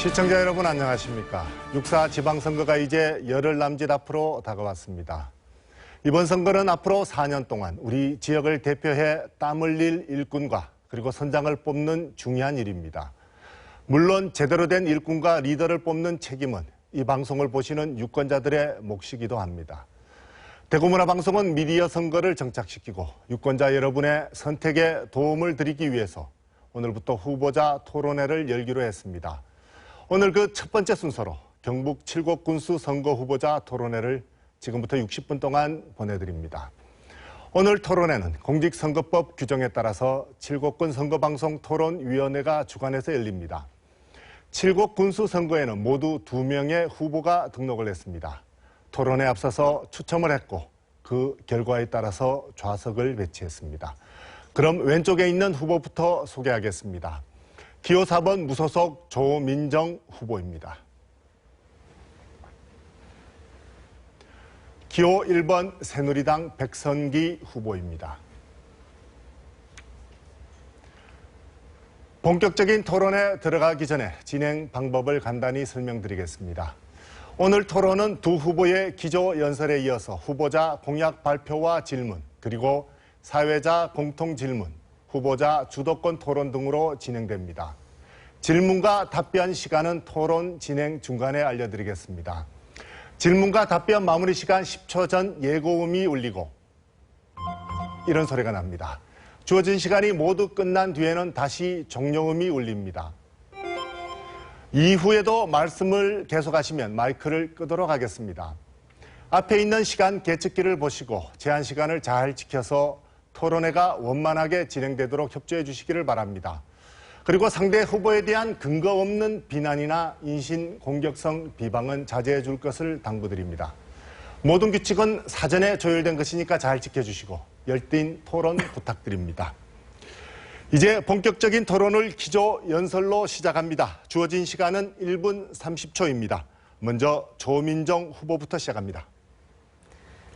시청자 여러분 안녕하십니까. 6.4 지방선거가 이제 열흘 남짓 앞으로 다가왔습니다. 이번 선거는 앞으로 4년 동안 우리 지역을 대표해 땀 흘릴 일꾼과 그리고 선장을 뽑는 중요한 일입니다. 물론 제대로 된 일꾼과 리더를 뽑는 책임은 이 방송을 보시는 유권자들의 몫이기도 합니다. 대구문화방송은 미디어 선거를 정착시키고 유권자 여러분의 선택에 도움을 드리기 위해서 오늘부터 후보자 토론회를 열기로 했습니다. 오늘 그 첫 번째 순서로 경북 7곳 군수 선거 후보자 토론회를 지금부터 60분 동안 보내드립니다. 오늘 토론회는 공직선거법 규정에 따라서 7곳군 선거방송 토론위원회가 주관해서 열립니다. 7곳 군수 선거에는 모두 2명의 후보가 등록을 했습니다. 토론에 앞서서 추첨을 했고 그 결과에 따라서 좌석을 배치했습니다. 그럼 왼쪽에 있는 후보부터 소개하겠습니다. 기호 4번 무소속 조민정 후보입니다. 기호 1번 새누리당 백선기 후보입니다. 본격적인 토론에 들어가기 전에 진행 방법을 간단히 설명드리겠습니다. 오늘 토론은 두 후보의 기조연설에 이어서 후보자 공약 발표와 질문, 그리고 사회자 공통 질문, 후보자 주도권 토론 등으로 진행됩니다. 질문과 답변 시간은 토론 진행 중간에 알려드리겠습니다. 질문과 답변 마무리 시간 10초 전 예고음이 울리고 이런 소리가 납니다. 주어진 시간이 모두 끝난 뒤에는 다시 종료음이 울립니다. 이후에도 말씀을 계속하시면 마이크를 끄도록 하겠습니다. 앞에 있는 시간 계측기를 보시고 제한 시간을 잘 지켜서 토론회가 원만하게 진행되도록 협조해 주시기를 바랍니다. 그리고 상대 후보에 대한 근거 없는 비난이나 인신 공격성 비방은 자제해 줄 것을 당부드립니다. 모든 규칙은 사전에 조율된 것이니까 잘 지켜주시고 열띤 토론 부탁드립니다. 이제 본격적인 토론을 기조연설로 시작합니다. 주어진 시간은 1분 30초입니다. 먼저 조민정 후보부터 시작합니다.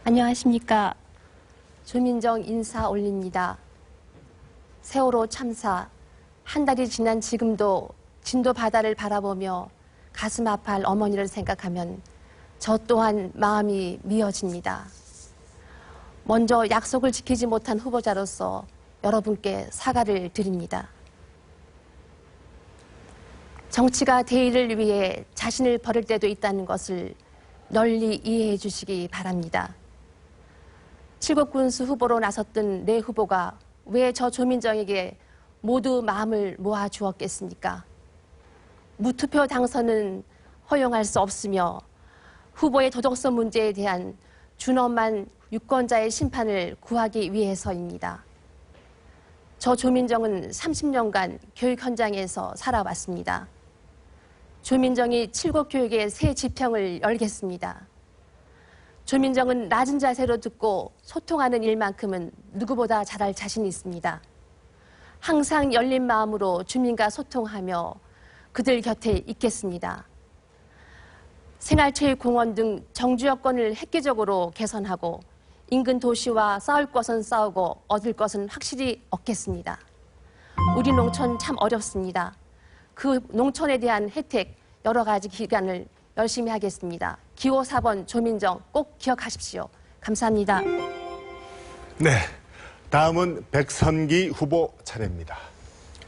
안녕하십니까. 조민정 인사 올립니다. 세월호 참사 한 달이 지난 지금도 진도 바다를 바라보며 가슴 아파할 어머니를 생각하면 저 또한 마음이 미어집니다. 먼저 약속을 지키지 못한 후보자로서 여러분께 사과를 드립니다. 정치가 대의를 위해 자신을 버릴 때도 있다는 것을 널리 이해해 주시기 바랍니다. 7곳 군수 후보로 나섰던 네 후보가 왜 저 조민정에게 모두 마음을 모아 주었겠습니까? 무투표 당선은 허용할 수 없으며 후보의 도덕성 문제에 대한 준엄한 유권자의 심판을 구하기 위해서입니다. 저 조민정은 30년간 교육 현장에서 살아왔습니다. 조민정이 7곳 교육의 새 지평을 열겠습니다. 조민정은 낮은 자세로 듣고 소통하는 일만큼은 누구보다 잘할 자신이 있습니다. 항상 열린 마음으로 주민과 소통하며 그들 곁에 있겠습니다. 생활체육공원 등 정주 여건을 획기적으로 개선하고 인근 도시와 싸울 것은 싸우고 얻을 것은 확실히 얻겠습니다. 우리 농촌 참 어렵습니다. 그 농촌에 대한 혜택 여러 가지 기간을 열심히 하겠습니다. 기호 4번 조민정 꼭 기억하십시오. 감사합니다. 네, 다음은 백선기 후보 차례입니다.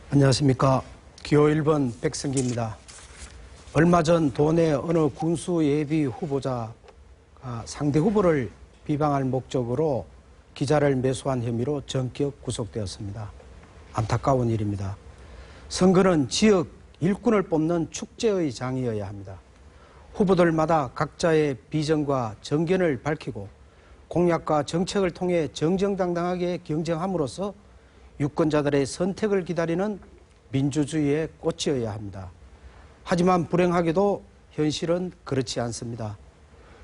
안녕하십니까. 기호 1번 백선기입니다. 얼마 전 도내 어느 군수 예비 후보자가 상대 후보를 비방할 목적으로 기자를 매수한 혐의로 전격 구속되었습니다. 안타까운 일입니다. 선거는 지역 일꾼을 뽑는 축제의 장이어야 합니다. 후보들마다 각자의 비전과 정견을 밝히고 공약과 정책을 통해 정정당당하게 경쟁함으로써 유권자들의 선택을 기다리는 민주주의의 꽃이어야 합니다. 하지만 불행하게도 현실은 그렇지 않습니다.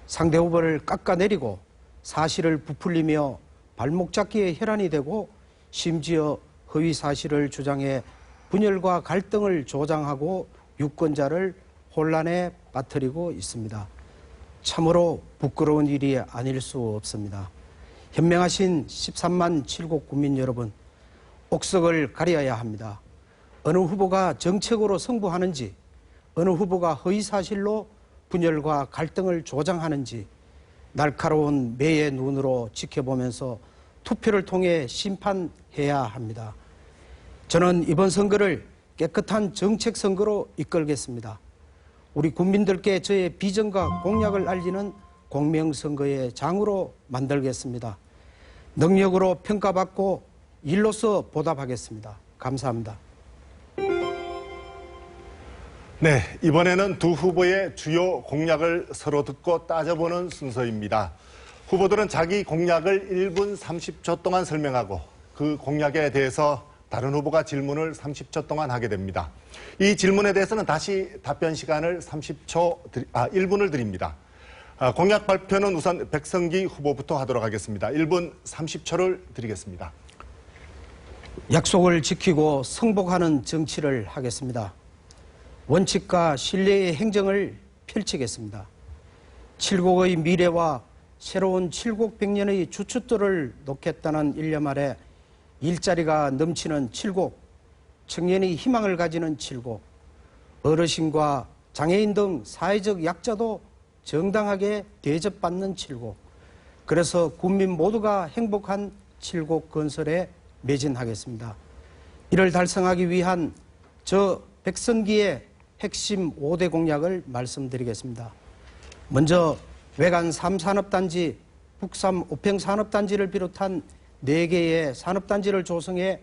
상대 후보를 깎아내리고 사실을 부풀리며 발목 잡기에 혈안이 되고 심지어 허위 사실을 주장해 분열과 갈등을 조장하고 유권자를 혼란에 빠뜨리고 있습니다. 참으로 부끄러운 일이 아닐 수 없습니다. 현명하신 13만 7곳 국민 여러분, 옥석을 가려야 합니다. 어느 후보가 정책으로 승부하는지, 어느 후보가 허위사실로 분열과 갈등을 조장하는지 날카로운 매의 눈으로 지켜보면서 투표를 통해 심판해야 합니다. 저는 이번 선거를 깨끗한 정책 선거로 이끌겠습니다. 우리 국민들께 저의 비전과 공약을 알리는 공명선거의 장으로 만들겠습니다. 능력으로 평가받고 일로서 보답하겠습니다. 감사합니다. 네, 이번에는 두 후보의 주요 공약을 서로 듣고 따져보는 순서입니다. 후보들은 자기 공약을 1분 30초 동안 설명하고 그 공약에 대해서 다른 후보가 질문을 30초 동안 하게 됩니다. 이 질문에 대해서는 다시 답변 시간을 1분을 드립니다. 공약 발표는 우선 백성기 후보부터 하도록 하겠습니다. 1분 30초를 드리겠습니다. 약속을 지키고 성복하는 정치를 하겠습니다. 원칙과 신뢰의 행정을 펼치겠습니다. 칠곡의 미래와 새로운 칠곡 100년의 주춧돌을 놓겠다는 일념 아래 일자리가 넘치는 칠곡, 청년의 희망을 가지는 칠곡, 어르신과 장애인 등 사회적 약자도 정당하게 대접받는 칠곡, 그래서 국민 모두가 행복한 칠곡 건설에 매진하겠습니다. 이를 달성하기 위한 저 백선기의 핵심 5대 공약을 말씀드리겠습니다. 먼저 외관 3산업단지, 북삼 5평산업단지를 비롯한 4개의 산업단지를 조성해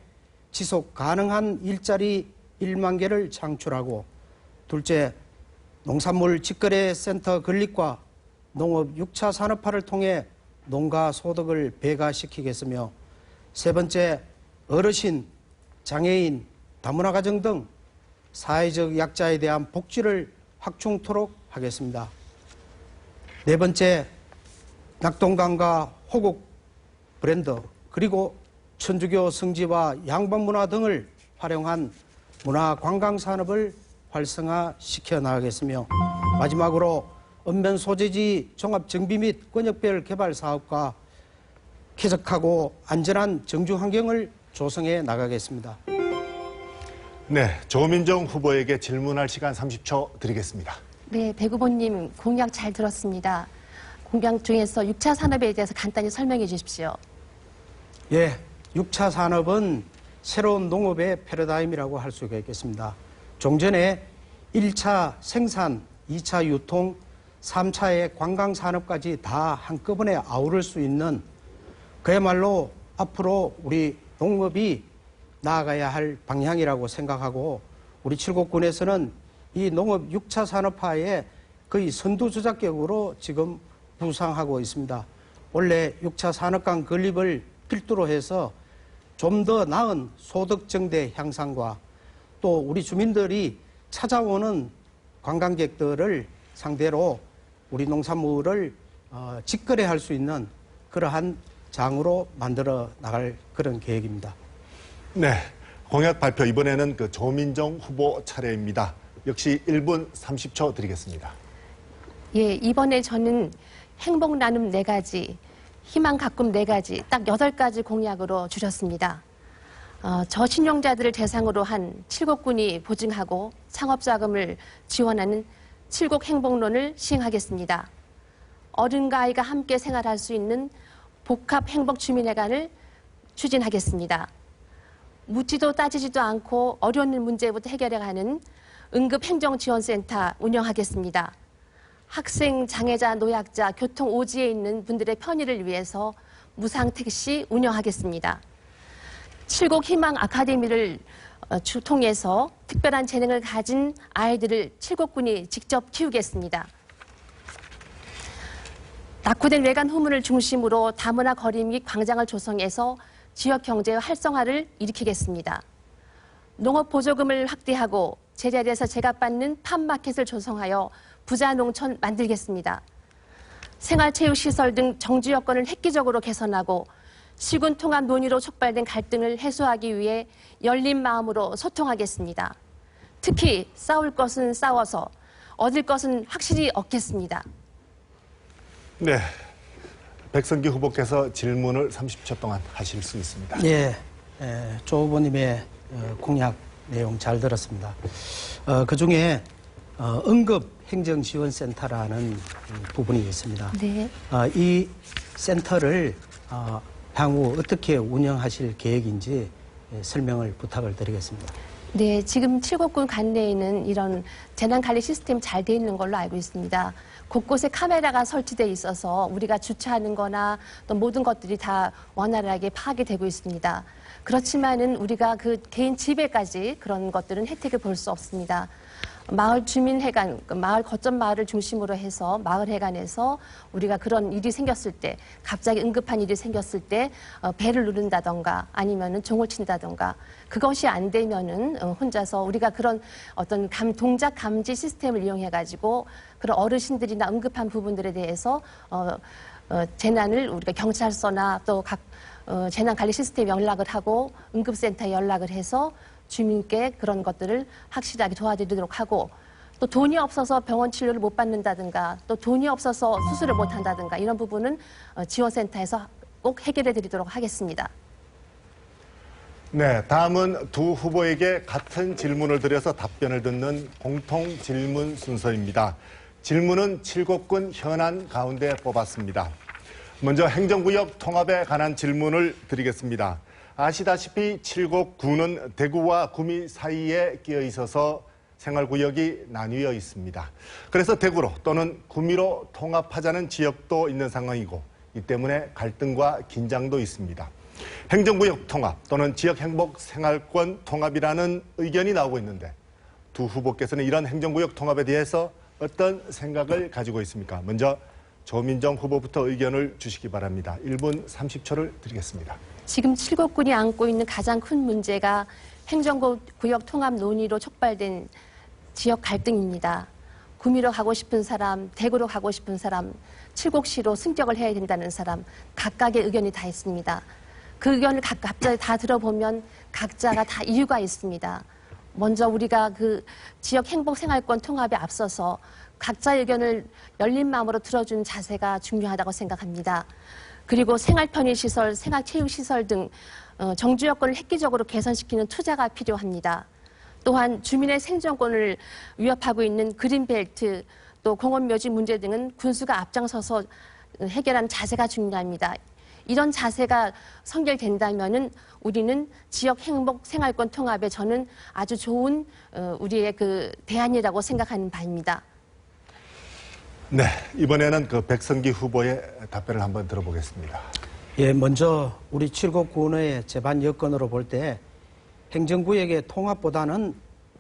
지속 가능한 일자리 1만 개를 창출하고, 둘째, 농산물 직거래 센터 건립과 농업 6차 산업화를 통해 농가 소득을 배가시키겠으며, 세 번째, 어르신, 장애인, 다문화 가정 등 사회적 약자에 대한 복지를 확충토록 하겠습니다. 네 번째, 낙동강과 호국 브랜드 그리고 천주교 성지와 양반문화 등을 활용한 문화관광산업을 활성화시켜 나가겠으며, 마지막으로 읍면 소재지 종합정비 및 권역별 개발 사업과 쾌적하고 안전한 정주 환경을 조성해 나가겠습니다. 네, 조민정 후보에게 질문할 시간 30초 드리겠습니다. 네, 백 후보님 공약 잘 들었습니다. 공약 중에서 6차 산업에 대해서 간단히 설명해 주십시오. 예, 6차 산업은 새로운 농업의 패러다임이라고 할 수가 있겠습니다. 종전에 1차 생산, 2차 유통, 3차의 관광산업까지 다 한꺼번에 아우를 수 있는, 그야말로 앞으로 우리 농업이 나아가야 할 방향이라고 생각하고, 우리 칠곡군에서는 이 농업 6차 산업화에 거의 선두주자격으로 지금 부상하고 있습니다. 원래 6차 산업강 건립을 필두로 해서 좀 더 나은 소득 증대 향상과 또 우리 주민들이 찾아오는 관광객들을 상대로 우리 농산물을 직거래할 수 있는 그러한 장으로 만들어 나갈 그런 계획입니다. 네, 공약 발표 이번에는 그 조민정 후보 차례입니다. 역시 1분 30초 드리겠습니다. 예, 이번에 저는 행복 나눔 4가지, 희망 가꿈 4가지, 딱 8가지 공약으로 줄였습니다. 저신용자들을 대상으로 한 칠곡군이 보증하고 창업자금을 지원하는 칠곡 행복론을 시행하겠습니다. 어른과 아이가 함께 생활할 수 있는 복합 행복 주민회관을 추진하겠습니다. 묻지도 따지지도 않고 어려운 문제부터 해결해가는 응급행정지원센터 운영하겠습니다. 학생, 장애자, 노약자, 교통 오지에 있는 분들의 편의를 위해서 무상택시 운영하겠습니다. 칠곡 희망 아카데미를 통해서 특별한 재능을 가진 아이들을 칠곡군이 직접 키우겠습니다. 낙후된 외관 후문을 중심으로 다문화 거리 및 광장을 조성해서 지역 경제 활성화를 일으키겠습니다. 농업 보조금을 확대하고 제자리에서 제값받는 팜마켓을 조성하여 부자 농촌 만들겠습니다. 생활체육시설 등 정주 여건을 획기적으로 개선하고 시군 통합 논의로 촉발된 갈등을 해소하기 위해 열린 마음으로 소통하겠습니다. 특히 싸울 것은 싸워서 얻을 것은 확실히 얻겠습니다. 네, 백성기 후보께서 질문을 30초 동안 하실 수 있습니다. 예, 조 후보님의 공약 내용 잘 들었습니다. 그중에 응급행정지원센터라는 부분이 있습니다. 네. 이 센터를 향후 어떻게 운영하실 계획인지 설명을 부탁을 드리겠습니다. 네, 지금 칠곡군 관내에는 이런 재난관리 시스템이 잘 돼 있는 걸로 알고 있습니다. 곳곳에 카메라가 설치돼 있어서 우리가 주차하는 거나 또 모든 것들이 다 원활하게 파악이 되고 있습니다. 그렇지만은 우리가 그 개인 집에까지 그런 것들은 혜택을 볼 수 없습니다. 마을 주민회관, 마을 거점 마을을 중심으로 해서 마을 회관에서 우리가 그런 일이 생겼을 때, 갑자기 응급한 일이 생겼을 때 벨을 누른다던가 아니면은 종을 친다던가 그것이 안 되면은 혼자서 우리가 그런 어떤 동작 감지 시스템을 이용해 가지고 그런 어르신들이나 응급한 부분들에 대해서 재난을 우리가 경찰서나 또 각 재난관리 시스템에 연락을 하고 응급센터에 연락을 해서 주민께 그런 것들을 확실하게 도와드리도록 하고 또 돈이 없어서 병원 치료를 못 받는다든가 또 돈이 없어서 수술을 못 한다든가 이런 부분은 지원센터에서 꼭 해결해 드리도록 하겠습니다. 네, 다음은 두 후보에게 같은 질문을 드려서 답변을 듣는 공통 질문 순서입니다. 질문은 칠곡군 현안 가운데 뽑았습니다. 먼저 행정구역 통합에 관한 질문을 드리겠습니다. 아시다시피 칠곡군은 대구와 구미 사이에 끼어 있어서 생활구역이 나뉘어 있습니다. 그래서 대구로 또는 구미로 통합하자는 지역도 있는 상황이고 이 때문에 갈등과 긴장도 있습니다. 행정구역 통합 또는 지역행복생활권 통합이라는 의견이 나오고 있는데 두 후보께서는 이런 행정구역 통합에 대해서 어떤 생각을 가지고 있습니까? 먼저 조민정 후보부터 의견을 주시기 바랍니다. 1분 30초를 드리겠습니다. 지금 칠곡군이 안고 있는 가장 큰 문제가 행정구역 통합 논의로 촉발된 지역 갈등입니다. 구미로 가고 싶은 사람, 대구로 가고 싶은 사람, 칠곡시로 승격을 해야 된다는 사람 각각의 의견이 다 있습니다. 그 의견을 갑자기 다 들어보면 각자가 다 이유가 있습니다. 먼저 우리가 그 지역 행복생활권 통합에 앞서서 각자의 의견을 열린 마음으로 들어주는 자세가 중요하다고 생각합니다. 그리고 생활편의시설, 생활체육시설 등 정주 여건을 획기적으로 개선시키는 투자가 필요합니다. 또한 주민의 생존권을 위협하고 있는 그린벨트, 또 공원묘지 문제 등은 군수가 앞장서서 해결하는 자세가 중요합니다. 이런 자세가 선결된다면은 우리는 지역 행복 생활권 통합에 저는 아주 좋은 우리의 그 대안이라고 생각하는 바입니다. 네, 이번에는 그 백성기 후보의 답변을 한번 들어보겠습니다. 예, 먼저 우리 칠곡군의 재반 여건으로 볼 때 행정구역의 통합보다는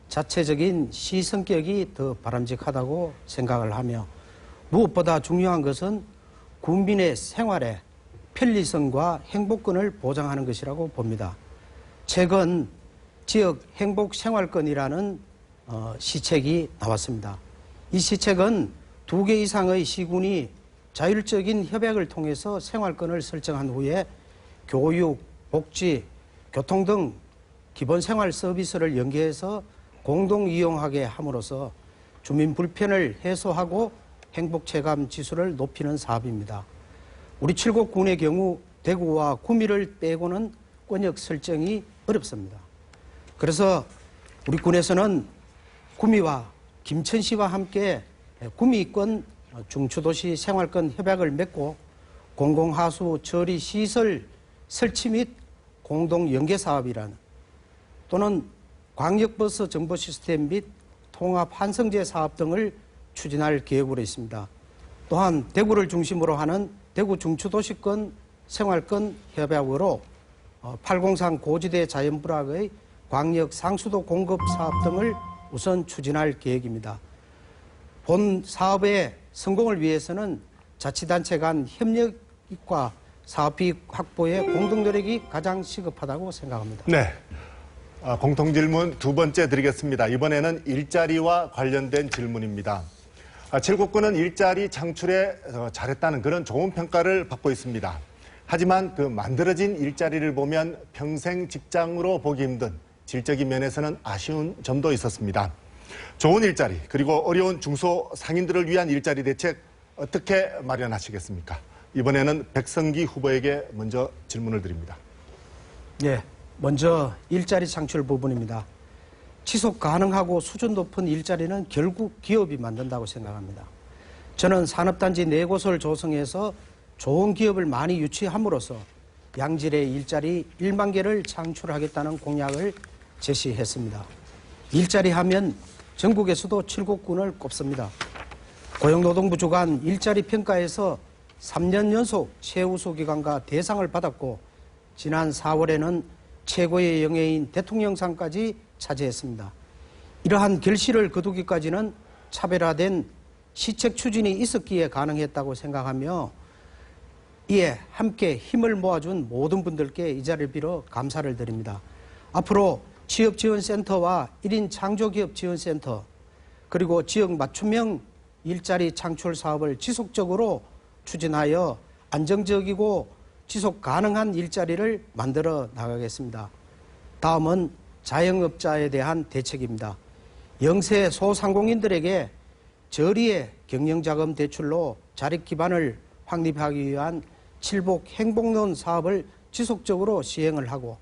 자체적인 시 성격이 더 바람직하다고 생각을 하며 무엇보다 중요한 것은 국민의 생활에 편리성과 행복권을 보장하는 것이라고 봅니다. 최근 지역 행복생활권이라는 시책이 나왔습니다. 이 시책은 2개 이상의 시군이 자율적인 협약을 통해서 생활권을 설정한 후에 교육, 복지, 교통 등 기본 생활 서비스를 연계해서 공동 이용하게 함으로써 주민 불편을 해소하고 행복 체감 지수를 높이는 사업입니다. 우리 칠곡군의 경우 대구와 구미를 빼고는 권역 설정이 어렵습니다. 그래서 우리 군에서는 구미와 김천시와 함께 구미권 중추도시 생활권 협약을 맺고 공공하수 처리 시설 설치 및 공동 연계 사업이라는 또는 광역버스 정보 시스템 및 통합 환승제 사업 등을 추진할 계획으로 있습니다. 또한 대구를 중심으로 하는 대구 중추도시권 생활권 협약으로 803 고지대 자연불악의 광역 상수도 공급 사업 등을 우선 추진할 계획입니다. 본 사업의 성공을 위해서는 자치단체 간 협력과 사업비 확보의 공동노력이 가장 시급하다고 생각합니다. 네, 공통질문 두 번째 드리겠습니다. 이번에는 일자리와 관련된 질문입니다. 칠곡군은 일자리 창출에 잘했다는 그런 좋은 평가를 받고 있습니다. 하지만 그 만들어진 일자리를 보면 평생 직장으로 보기 힘든 질적인 면에서는 아쉬운 점도 있었습니다. 좋은 일자리 그리고 어려운 중소상인들을 위한 일자리 대책 어떻게 마련하시겠습니까? 이번에는 백성기 후보에게 먼저 질문을 드립니다. 예, 먼저 일자리 창출 부분입니다. 지속 가능하고 수준 높은 일자리는 결국 기업이 만든다고 생각합니다. 저는 산업단지 4곳을 조성해서 좋은 기업을 많이 유치함으로써 양질의 일자리 1만 개를 창출하겠다는 공약을 제시했습니다. 일자리 하면 전국에서도 7곳군을 꼽습니다. 고용노동부 주관 일자리 평가에서 3년 연속 최우수 기관과 대상을 받았고 지난 4월에는 최고의 영예인 대통령상까지 차지했습니다. 이러한 결실을 거두기까지는 차별화된 시책 추진이 있었기에 가능했다고 생각하며 이에 함께 힘을 모아준 모든 분들께 이 자리를 빌어 감사를 드립니다. 앞으로 취업지원센터와 1인 창조기업지원센터 그리고 지역 맞춤형 일자리 창출 사업을 지속적으로 추진하여 안정적이고 지속 가능한 일자리를 만들어 나가겠습니다. 다음은 자영업자에 대한 대책입니다. 영세 소상공인들에게 저리의 경영자금 대출로 자립 기반을 확립하기 위한 칠복 행복론 사업을 지속적으로 시행을 하고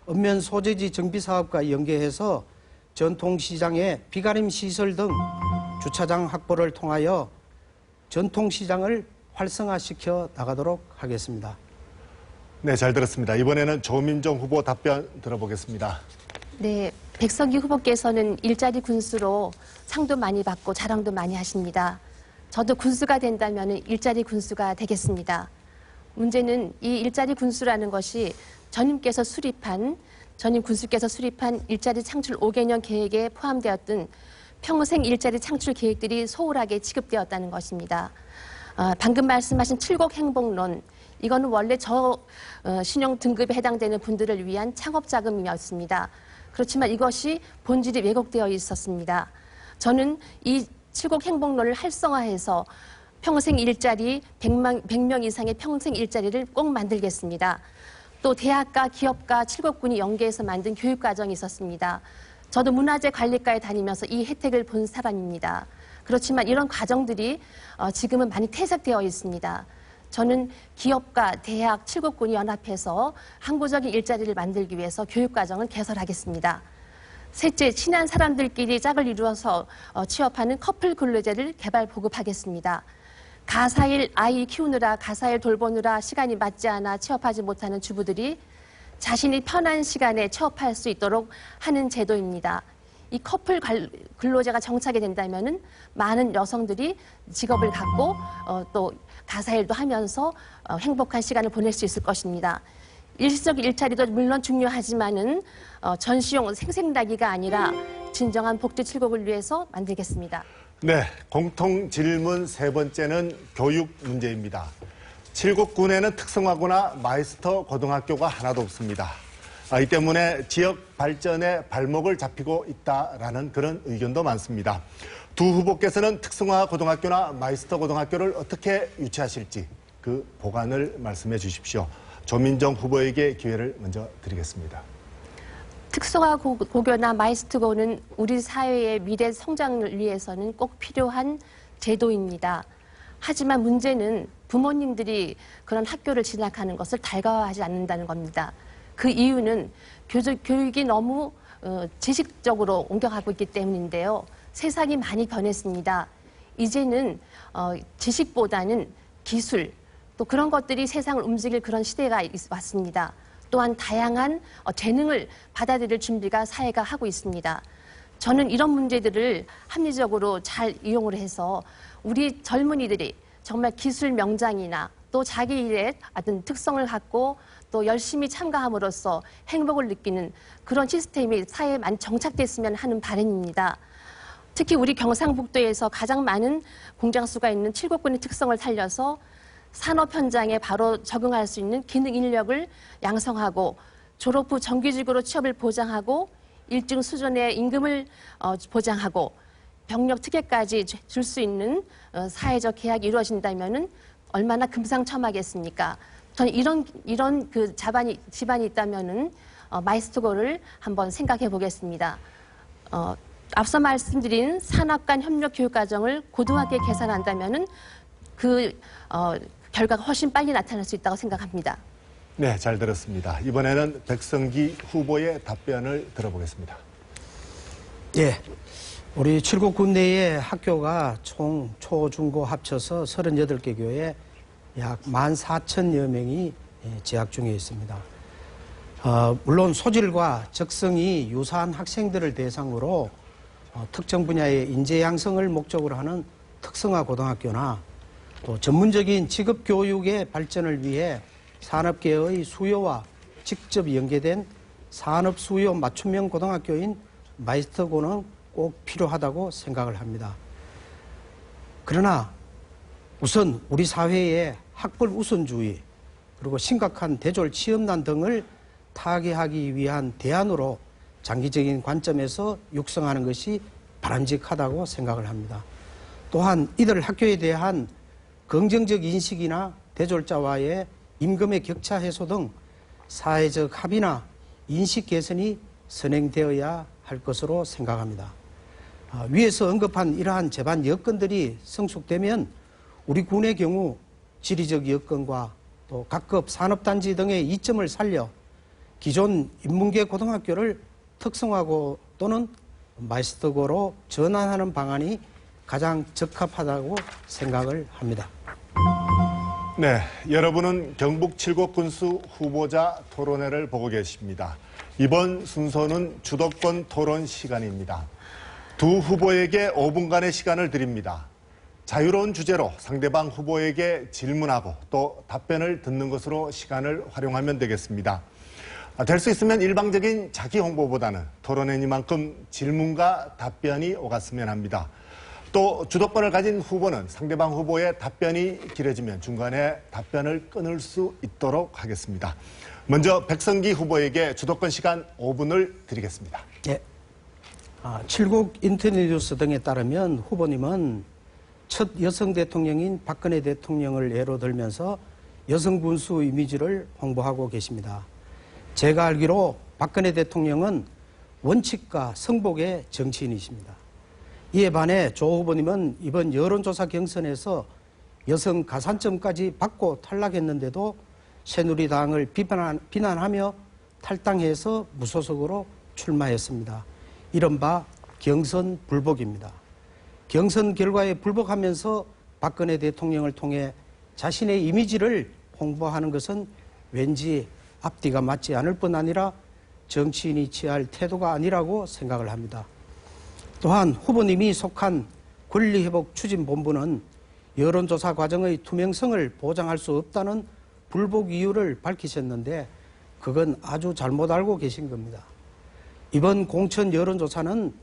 읍면 소재지 정비 사업과 연계해서 전통시장의 비가림 시설 등 주차장 확보를 통하여 전통시장을 활성화시켜 나가도록 하겠습니다. 네, 잘 들었습니다. 이번에는 조민정 후보 답변 들어보겠습니다. 네, 백석기 후보께서는 일자리 군수로 상도 많이 받고 자랑도 많이 하십니다. 저도 군수가 된다면 일자리 군수가 되겠습니다. 문제는 이 일자리 군수라는 것이 전임 군수께서 수립한 일자리 창출 5개년 계획에 포함되었던 평생 일자리 창출 계획들이 소홀하게 지급되었다는 것입니다. 방금 말씀하신 7곡 행복론, 이거는 원래 신용 등급에 해당되는 분들을 위한 창업 자금이었습니다. 그렇지만 이것이 본질이 왜곡되어 있었습니다. 저는 이 7곡 행복론을 활성화해서 평생 일자리 100명 이상의 평생 일자리를 꼭 만들겠습니다. 또 대학과 기업과 7곡군이 연계해서 만든 교육과정이 있었습니다. 저도 문화재 관리과에 다니면서 이 혜택을 본 사람입니다. 그렇지만 이런 과정들이 지금은 많이 퇴색되어 있습니다. 저는 기업과 대학 7곡군이 연합해서 항구적인 일자리를 만들기 위해서 교육과정을 개설하겠습니다. 셋째, 친한 사람들끼리 짝을 이루어서 취업하는 커플 근로제를 개발 보급하겠습니다. 가사일 아이 키우느라 가사일 돌보느라 시간이 맞지 않아 취업하지 못하는 주부들이 자신이 편한 시간에 취업할 수 있도록 하는 제도입니다. 이 커플 근로제가 정착이 된다면은 많은 여성들이 직업을 갖고 또 가사일도 하면서 행복한 시간을 보낼 수 있을 것입니다. 일시적 일자리도 물론 중요하지만은 전시용 생색나기가 아니라 진정한 복지 칠곡을 위해서 만들겠습니다. 네, 공통 질문 세 번째는 교육 문제입니다. 칠곡군에는 특성화고나 마이스터 고등학교가 하나도 없습니다. 이 때문에 지역 발전에 발목을 잡히고 있다라는 그런 의견도 많습니다. 두 후보께서는 특성화 고등학교나 마이스터 고등학교를 어떻게 유치하실지 그 보관을 말씀해 주십시오. 조민정 후보에게 기회를 먼저 드리겠습니다. 특성화 고교나 마이스터고는 우리 사회의 미래 성장을 위해서는 꼭 필요한 제도입니다. 하지만 문제는 부모님들이 그런 학교를 진학하는 것을 달가워하지 않는다는 겁니다. 그 이유는 교육이 너무 지식적으로 옮겨가고 있기 때문인데요. 세상이 많이 변했습니다. 이제는 지식보다는 기술, 또 그런 것들이 세상을 움직일 그런 시대가 왔습니다. 또한 다양한 재능을 받아들일 준비가 사회가 하고 있습니다. 저는 이런 문제들을 합리적으로 잘 이용을 해서 우리 젊은이들이 정말 기술 명장이나 또 자기 일에 어떤 특성을 갖고 또 열심히 참가함으로써 행복을 느끼는 그런 시스템이 사회에 많이 정착됐으면 하는 바람입니다. 특히 우리 경상북도에서 가장 많은 공장수가 있는 칠곡군의 특성을 살려서 산업 현장에 바로 적응할 수 있는 기능 인력을 양성하고 졸업 후 정규직으로 취업을 보장하고 일정 수준의 임금을 보장하고 병력 특혜까지 줄 수 있는 사회적 계약이 이루어진다면은 얼마나 금상첨화겠습니까? 저는 이런 그 집안이 있다면은 마이스터고를 한번 생각해 보겠습니다. 앞서 말씀드린 산업 간 협력 교육 과정을 고등학교에 개선한다면은 결과가 훨씬 빨리 나타날 수 있다고 생각합니다. 네, 잘 들었습니다. 이번에는 백성기 후보의 답변을 들어보겠습니다. 예. 우리 칠곡군 내에 학교가 총 초, 중, 고 합쳐서 38개 교에 약 14,000여 명이 재학 중에 있습니다. 물론 소질과 적성이 유사한 학생들을 대상으로 특정 분야의 인재 양성을 목적으로 하는 특성화 고등학교나 또 전문적인 직업 교육의 발전을 위해 산업계의 수요와 직접 연계된 산업 수요 맞춤형 고등학교인 마이스터고는 꼭 필요하다고 생각을 합니다. 그러나 우선 우리 사회의 학벌 우선주의 그리고 심각한 대졸 취업난 등을 타개하기 위한 대안으로 장기적인 관점에서 육성하는 것이 바람직하다고 생각을 합니다. 또한 이들 학교에 대한 긍정적 인식이나 대졸자와의 임금의 격차 해소 등 사회적 합의나 인식 개선이 선행되어야 할 것으로 생각합니다. 위에서 언급한 이러한 제반 여건들이 성숙되면 우리 군의 경우 지리적 여건과 또 각급 산업단지 등의 이점을 살려 기존 인문계 고등학교를 특성화고 또는 마이스터고로 전환하는 방안이 가장 적합하다고 생각을 합니다. 네, 여러분은 경북 칠곡 군수 후보자 토론회를 보고 계십니다. 이번 순서는 주도권 토론 시간입니다. 두 후보에게 5분간의 시간을 드립니다. 자유로운 주제로 상대방 후보에게 질문하고 또 답변을 듣는 것으로 시간을 활용하면 되겠습니다. 될 수 있으면 일방적인 자기 홍보보다는 토론회니만큼 질문과 답변이 오갔으면 합니다. 또 주도권을 가진 후보는 상대방 후보의 답변이 길어지면 중간에 답변을 끊을 수 있도록 하겠습니다. 먼저 백성기 후보에게 주도권 시간 5분을 드리겠습니다. 네. 칠곡 인터넷 뉴스 등에 따르면 후보님은 첫 여성 대통령인 박근혜 대통령을 예로 들면서 여성 군수 이미지를 홍보하고 계십니다. 제가 알기로 박근혜 대통령은 원칙과 성복의 정치인이십니다. 이에 반해 조 후보님은 이번 여론조사 경선에서 여성 가산점까지 받고 탈락했는데도 새누리당을 비난하며 탈당해서 무소속으로 출마했습니다. 이른바 경선 불복입니다. 경선 결과에 불복하면서 박근혜 대통령을 통해 자신의 이미지를 홍보하는 것은 왠지 앞뒤가 맞지 않을 뿐 아니라 정치인이 취할 태도가 아니라고 생각을 합니다. 또한 후보님이 속한 권리회복추진본부는 여론조사 과정의 투명성을 보장할 수 없다는 불복 이유를 밝히셨는데 그건 아주 잘못 알고 계신 겁니다. 이번 공천 여론조사는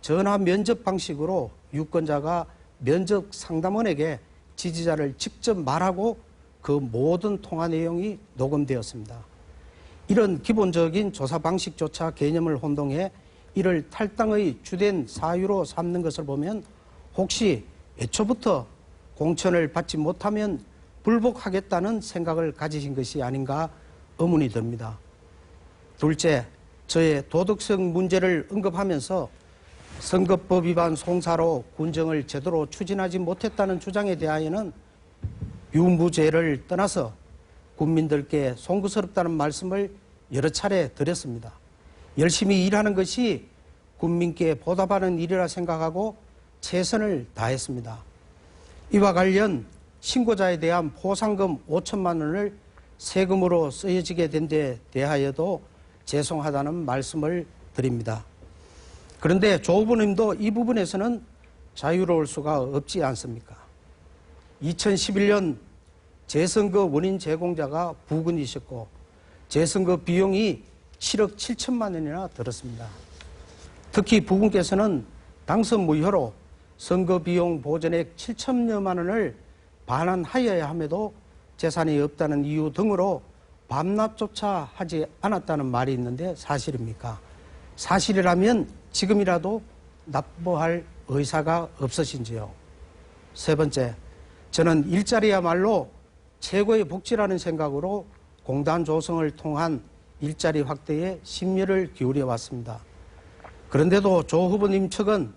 전화 면접 방식으로 유권자가 면접 상담원에게 지지자를 직접 말하고 그 모든 통화 내용이 녹음되었습니다. 이런 기본적인 조사 방식조차 개념을 혼동해 이를 탈당의 주된 사유로 삼는 것을 보면 혹시 애초부터 공천을 받지 못하면 불복하겠다는 생각을 가지신 것이 아닌가 의문이 듭니다. 둘째, 저의 도덕성 문제를 언급하면서 선거법 위반 송사로 군정을 제대로 추진하지 못했다는 주장에 대하여는 유무죄를 떠나서 국민들께 송구스럽다는 말씀을 여러 차례 드렸습니다. 열심히 일하는 것이 국민께 보답하는 일이라 생각하고 최선을 다했습니다. 이와 관련 신고자에 대한 포상금 5천만 원을 세금으로 쓰여지게 된 데 대하여도 죄송하다는 말씀을 드립니다. 그런데 조 후보님도 이 부분에서는 자유로울 수가 없지 않습니까? 2011년 재선거 원인 제공자가 부근이셨고 재선거 비용이 7억 7천만 원이나 들었습니다. 특히 부군께서는 당선 무효로 선거 비용 보전액 7천여만 원을 반환하여야 함에도 재산이 없다는 이유 등으로 반납조차 하지 않았다는 말이 있는데 사실입니까? 사실이라면 지금이라도 납부할 의사가 없으신지요? 세 번째, 저는 일자리야말로 최고의 복지라는 생각으로 공단 조성을 통한 일자리 확대에 심려를 기울여 왔습니다. 그런데도 조 후보님 측은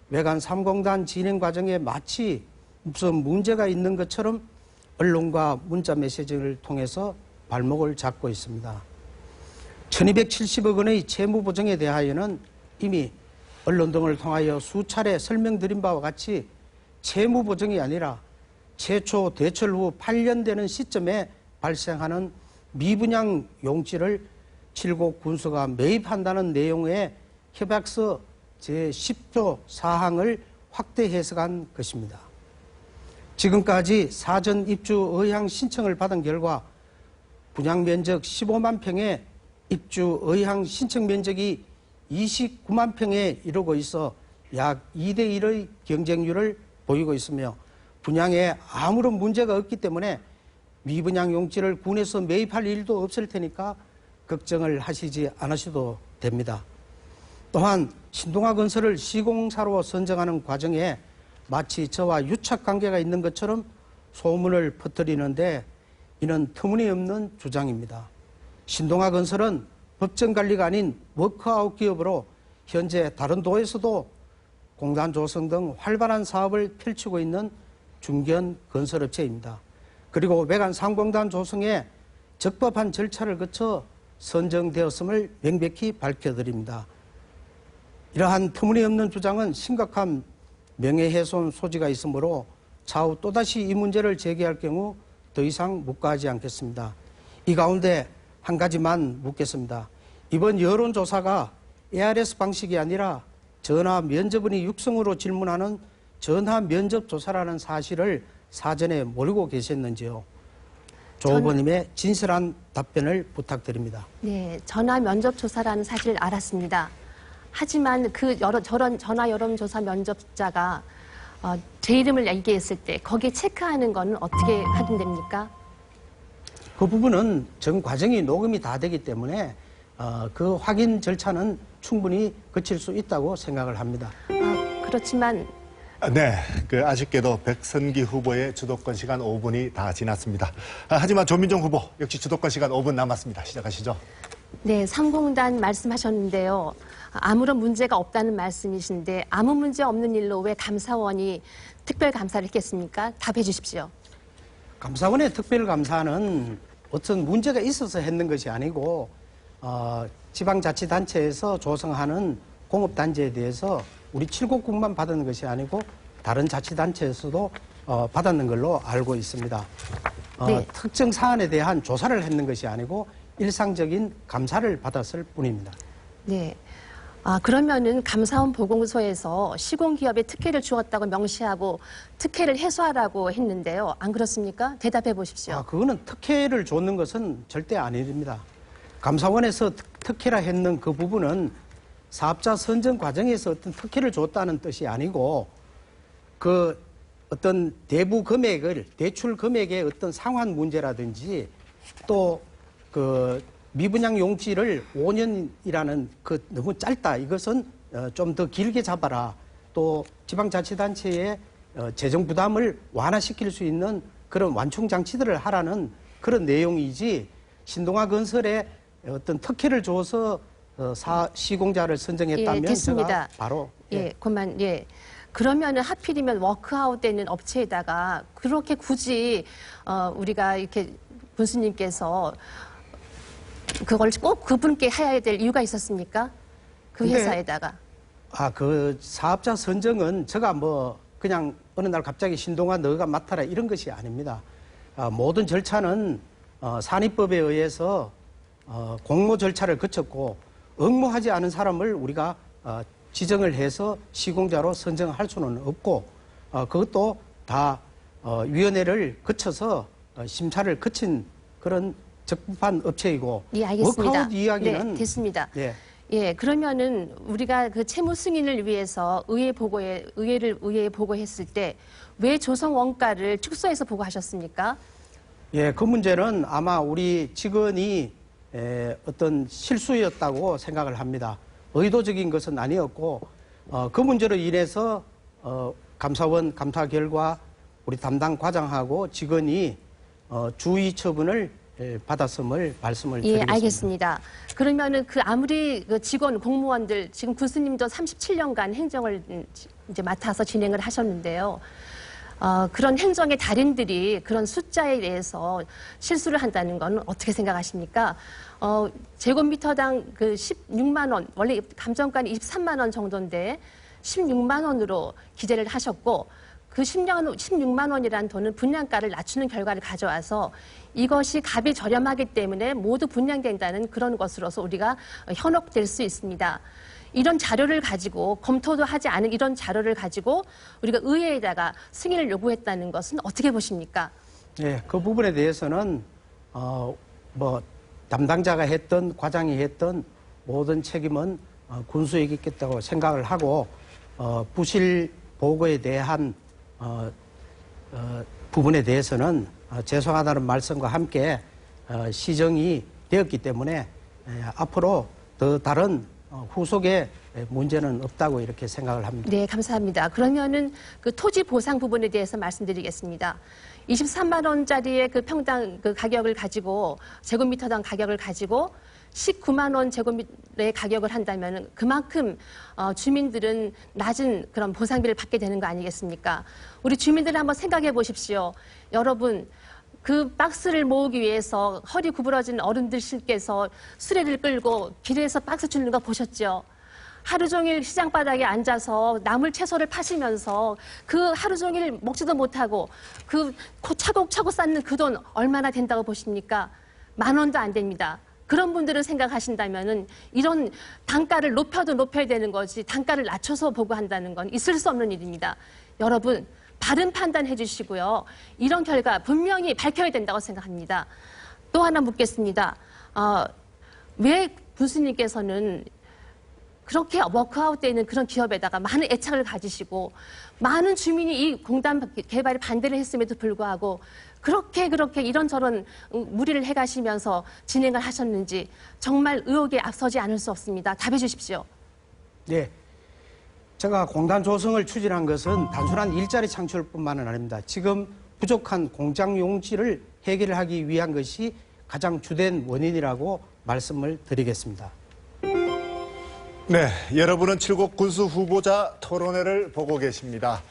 외관 3공단 진행 과정에 마치 무슨 문제가 있는 것처럼 언론과 문자 메시지를 통해서 발목을 잡고 있습니다. 1270억 원의 채무 보증에 대하여는 이미 언론 등을 통하여 수차례 설명드린 바와 같이 채무 보증이 아니라 최초 대출 후 8년 되는 시점에 발생하는 미분양 용지를 칠곡 군수가 매입한다는 내용의 협약서 제10조 사항을 확대 해석한 것입니다. 지금까지 사전 입주 의향 신청을 받은 결과 분양 면적 15만 평에 입주 의향 신청 면적이 29만 평에 이르고 있어 약 2대1의 경쟁률을 보이고 있으며 분양에 아무런 문제가 없기 때문에 미분양 용지를 군에서 매입할 일도 없을 테니까 걱정을 하시지 않으셔도 됩니다. 또한 신동아건설을 시공사로 선정하는 과정에 마치 저와 유착관계가 있는 것처럼 소문을 퍼뜨리는데 이는 터무니없는 주장입니다. 신동아건설은 법정관리가 아닌 워크아웃 기업으로 현재 다른 도에서도 공단 조성 등 활발한 사업을 펼치고 있는 중견 건설업체입니다. 그리고 외관 상공단 조성에 적법한 절차를 거쳐 선정되었음을 명백히 밝혀드립니다. 이러한 터무니없는 주장은 심각한 명예훼손 소지가 있으므로 차후 또다시 이 문제를 제기할 경우 더 이상 묵과하지 않겠습니다. 이 가운데 한 가지만 묻겠습니다. 이번 여론조사가 ARS 방식이 아니라 전화 면접원이 육성으로 질문하는 전화 면접 조사라는 사실을 사전에 모르고 계셨는지요? 조 후보님의 진실한 답변을 부탁드립니다. 네, 전화 면접 조사라는 사실을 알았습니다. 하지만 그 전화 여론조사 면접자가 제 이름을 얘기했을 때 거기에 체크하는 건 어떻게 확인됩니까? 그 부분은 전 과정이 녹음이 다 되기 때문에 그 확인 절차는 충분히 거칠 수 있다고 생각을 합니다. 그렇지만 네, 아쉽게도 백선기 후보의 주도권 시간 5분이 다 지났습니다. 하지만 조민정 후보 역시 주도권 시간 5분 남았습니다. 시작하시죠. 네, 상공단 말씀하셨는데요. 아무런 문제가 없다는 말씀이신데 아무 문제 없는 일로 왜 감사원이 특별감사를 했겠습니까? 답해 주십시오. 감사원의 특별감사는 어떤 문제가 있어서 했는 것이 아니고 지방자치단체에서 조성하는 공업단지에 대해서 우리 칠곡군만 받은 것이 아니고 다른 자치단체에서도 받았는 걸로 알고 있습니다. 네. 특정 사안에 대한 조사를 했는 것이 아니고 일상적인 감사를 받았을 뿐입니다. 네. 그러면은 감사원 보고서에서 시공기업에 특혜를 주었다고 명시하고 특혜를 해소하라고 했는데요. 안 그렇습니까? 대답해 보십시오. 그거는 특혜를 줬는 것은 절대 아닙니다. 감사원에서 특혜라 했는 그 부분은 사업자 선정 과정에서 어떤 특혜를 줬다는 뜻이 아니고 그 어떤 대부 금액을 대출 금액의 어떤 상환 문제라든지 또 그 미분양 용지를 5년이라는 그 너무 짧다. 이것은 좀 더 길게 잡아라. 또 지방자치단체의 재정 부담을 완화시킬 수 있는 그런 완충 장치들을 하라는 그런 내용이지 신동아 건설에 어떤 특혜를 줘서 시공자를 선정했다면 됐습니다. 제가 바로 그만 그러면은 하필이면 워크아웃 되는 업체에다가 그렇게 굳이 우리가 이렇게 군수님께서 그걸 꼭 그분께 해야 될 이유가 있었습니까? 그 회사에다가. 그 사업자 선정은 제가 그냥 어느 날 갑자기 신동아 너가 맡아라 이런 것이 아닙니다. 모든 절차는 산입법에 의해서 공모 절차를 거쳤고 응모하지 않은 사람을 우리가 지정을 해서 시공자로 선정할 수는 없고 그것도 다 위원회를 거쳐서 심사를 거친 그런 적법한 업체이고 알겠습니다. 워크아웃 이야기는 네, 됐습니다. 예. 그러면은 우리가 그 채무 승인을 위해서 의회에 보고했을 때 왜 조성 원가를 축소해서 보고하셨습니까? 그 문제는 아마 우리 직원이 어떤 실수였다고 생각을 합니다. 의도적인 것은 아니었고 그 문제로 인해서 감사원 감사 결과 우리 담당 과장하고 직원이 주의 처분을 받았음을 말씀을 드리겠습니다. 알겠습니다. 그러면은 아무리 그 직원 공무원들 지금 군수님도 37년간 행정을 이제 맡아서 진행을 하셨는데요. 그런 행정의 달인들이 그런 숫자에 대해서 실수를 한다는 건 어떻게 생각하십니까? 제곱미터당 그 16만 원, 원래 감정가는 23만 원 정도인데 16만 원으로 기재를 하셨고 그 16만 원이라는 돈은 분양가를 낮추는 결과를 가져와서 이것이 값이 저렴하기 때문에 모두 분양된다는 그런 것으로서 우리가 현혹될 수 있습니다. 이런 자료를 가지고 검토도 하지 않은 이런 자료를 가지고 우리가 의회에다가 승인을 요구했다는 것은 어떻게 보십니까? 예, 그 부분에 대해서는 뭐 담당자가 했던 과장이 했던 모든 책임은 군수에게 있겠다고 생각을 하고 부실 보고에 대한 부분에 대해서는 죄송하다는 말씀과 함께 시정이 되었기 때문에 앞으로 더 다른 후속에 문제는 없다고 이렇게 생각을 합니다. 네, 감사합니다. 그러면은 그 토지 보상 부분에 대해서 말씀드리겠습니다. 23만 원짜리의 그 평당 그 가격을 가지고 제곱미터당 가격을 가지고 19만 원 제곱미터의 가격을 한다면 그만큼 주민들은 낮은 그런 보상비를 받게 되는 거 아니겠습니까? 우리 주민들 한번 생각해 보십시오. 여러분, 그 박스를 모으기 위해서 허리 구부러진 어른들께서 수레를 끌고 길에서 박스 주는 거 보셨죠? 하루 종일 시장 바닥에 앉아서 나물 채소를 파시면서 그 하루 종일 먹지도 못하고 그 차곡차곡 쌓는 그 돈 얼마나 된다고 보십니까? 10,000원도 안 됩니다. 그런 분들을 생각하신다면은 이런 단가를 높여도 높여야 되는 거지 단가를 낮춰서 보고한다는 건 있을 수 없는 일입니다. 여러분, 바른 판단해 주시고요. 이런 결과 분명히 밝혀야 된다고 생각합니다. 또 하나 묻겠습니다. 왜 군수님께서는 그렇게 워크아웃되어 있는 그런 기업에다가 많은 애착을 가지시고 많은 주민이 이 공단 개발에 반대를 했음에도 불구하고 그렇게 이런저런 무리를 해가시면서 진행을 하셨는지 정말 의혹에 앞서지 않을 수 없습니다. 답해 주십시오. 네. 제가 공단 조성을 추진한 것은 단순한 일자리 창출뿐만은 아닙니다. 지금 부족한 공장 용지를 해결하기 위한 것이 가장 주된 원인이라고 말씀을 드리겠습니다. 네, 여러분은 칠곡 군수 후보자 토론회를 보고 계십니다.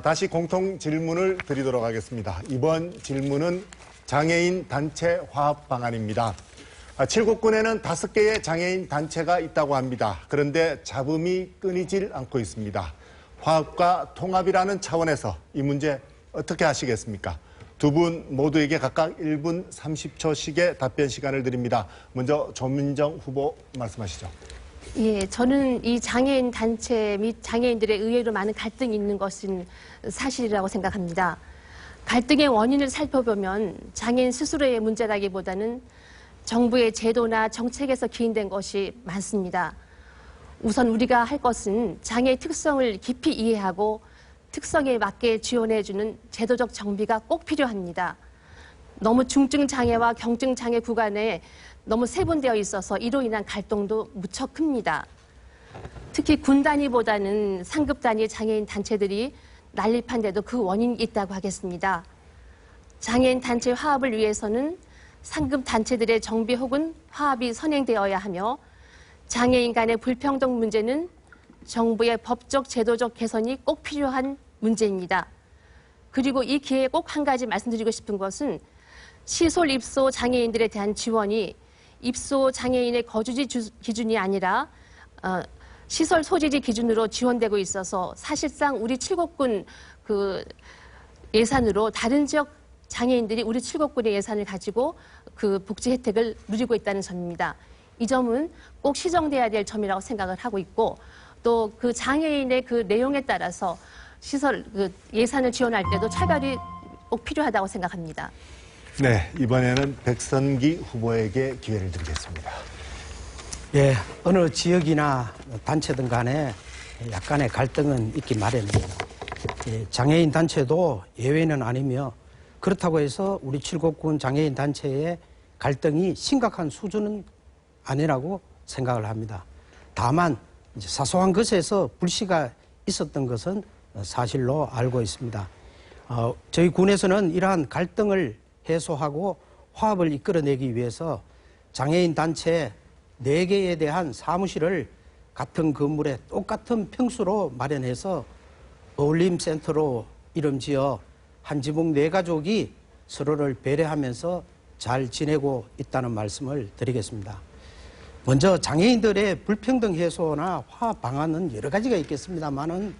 다시 공통 질문을 드리도록 하겠습니다. 이번 질문은 장애인 단체 화합 방안입니다. 칠곡군에는 5개의 장애인 단체가 있다고 합니다. 그런데 잡음이 끊이질 않고 있습니다. 화합과 통합이라는 차원에서 이 문제 어떻게 하시겠습니까? 두 분 모두에게 각각 1분 30초씩의 답변 시간을 드립니다. 먼저 조민정 후보 말씀하시죠. 예, 저는 이 장애인 단체 및 장애인들의 의외로 많은 갈등이 있는 것은 사실이라고 생각합니다. 갈등의 원인을 살펴보면 장애인 스스로의 문제라기보다는 정부의 제도나 정책에서 기인된 것이 많습니다. 우선 우리가 할 것은 장애의 특성을 깊이 이해하고 특성에 맞게 지원해주는 제도적 정비가 꼭 필요합니다. 너무 중증 장애와 경증 장애 구간에 너무 세분되어 있어서 이로 인한 갈등도 무척 큽니다. 특히 군 단위보다는 상급 단위 장애인 단체들이 난립한데도 그 원인이 있다고 하겠습니다. 장애인 단체 화합을 위해서는 상급 단체들의 정비 혹은 화합이 선행되어야 하며 장애인 간의 불평등 문제는 정부의 법적 제도적 개선이 꼭 필요한 문제입니다. 그리고 이 기회에 꼭 한 가지 말씀드리고 싶은 것은 시설 입소 장애인들에 대한 지원이 입소 장애인의 거주지 기준이 아니라 시설 소재지 기준으로 지원되고 있어서 사실상 우리 칠곡군 그 예산으로 다른 지역 장애인들이 우리 칠곡군의 예산을 가지고 그 복지 혜택을 누리고 있다는 점입니다. 이 점은 꼭 시정돼야 될 점이라고 생각을 하고 있고 또 그 장애인의 그 내용에 따라서 시설 그 예산을 지원할 때도 차별이 꼭 필요하다고 생각합니다. 네, 이번에는 백선기 후보에게 기회를 드리겠습니다. 예, 어느 지역이나 단체든 간에 약간의 갈등은 있기 마련입니다. 예, 장애인 단체도 예외는 아니며 그렇다고 해서 우리 칠곡군 장애인 단체의 갈등이 심각한 수준은 아니라고 생각을 합니다. 다만 이제 사소한 것에서 불씨가 있었던 것은 사실로 알고 있습니다. 저희 군에서는 이러한 갈등을 해소하고 화합을 이끌어내기 위해서 장애인 단체 4개에 대한 사무실을 같은 건물에 똑같은 평수로 마련해서 어울림센터로 이름지어 한 지붕 네 가족이 서로를 배려하면서 잘 지내고 있다는 말씀을 드리겠습니다. 먼저 장애인들의 불평등 해소나 화합 방안은 여러 가지가 있겠습니다만은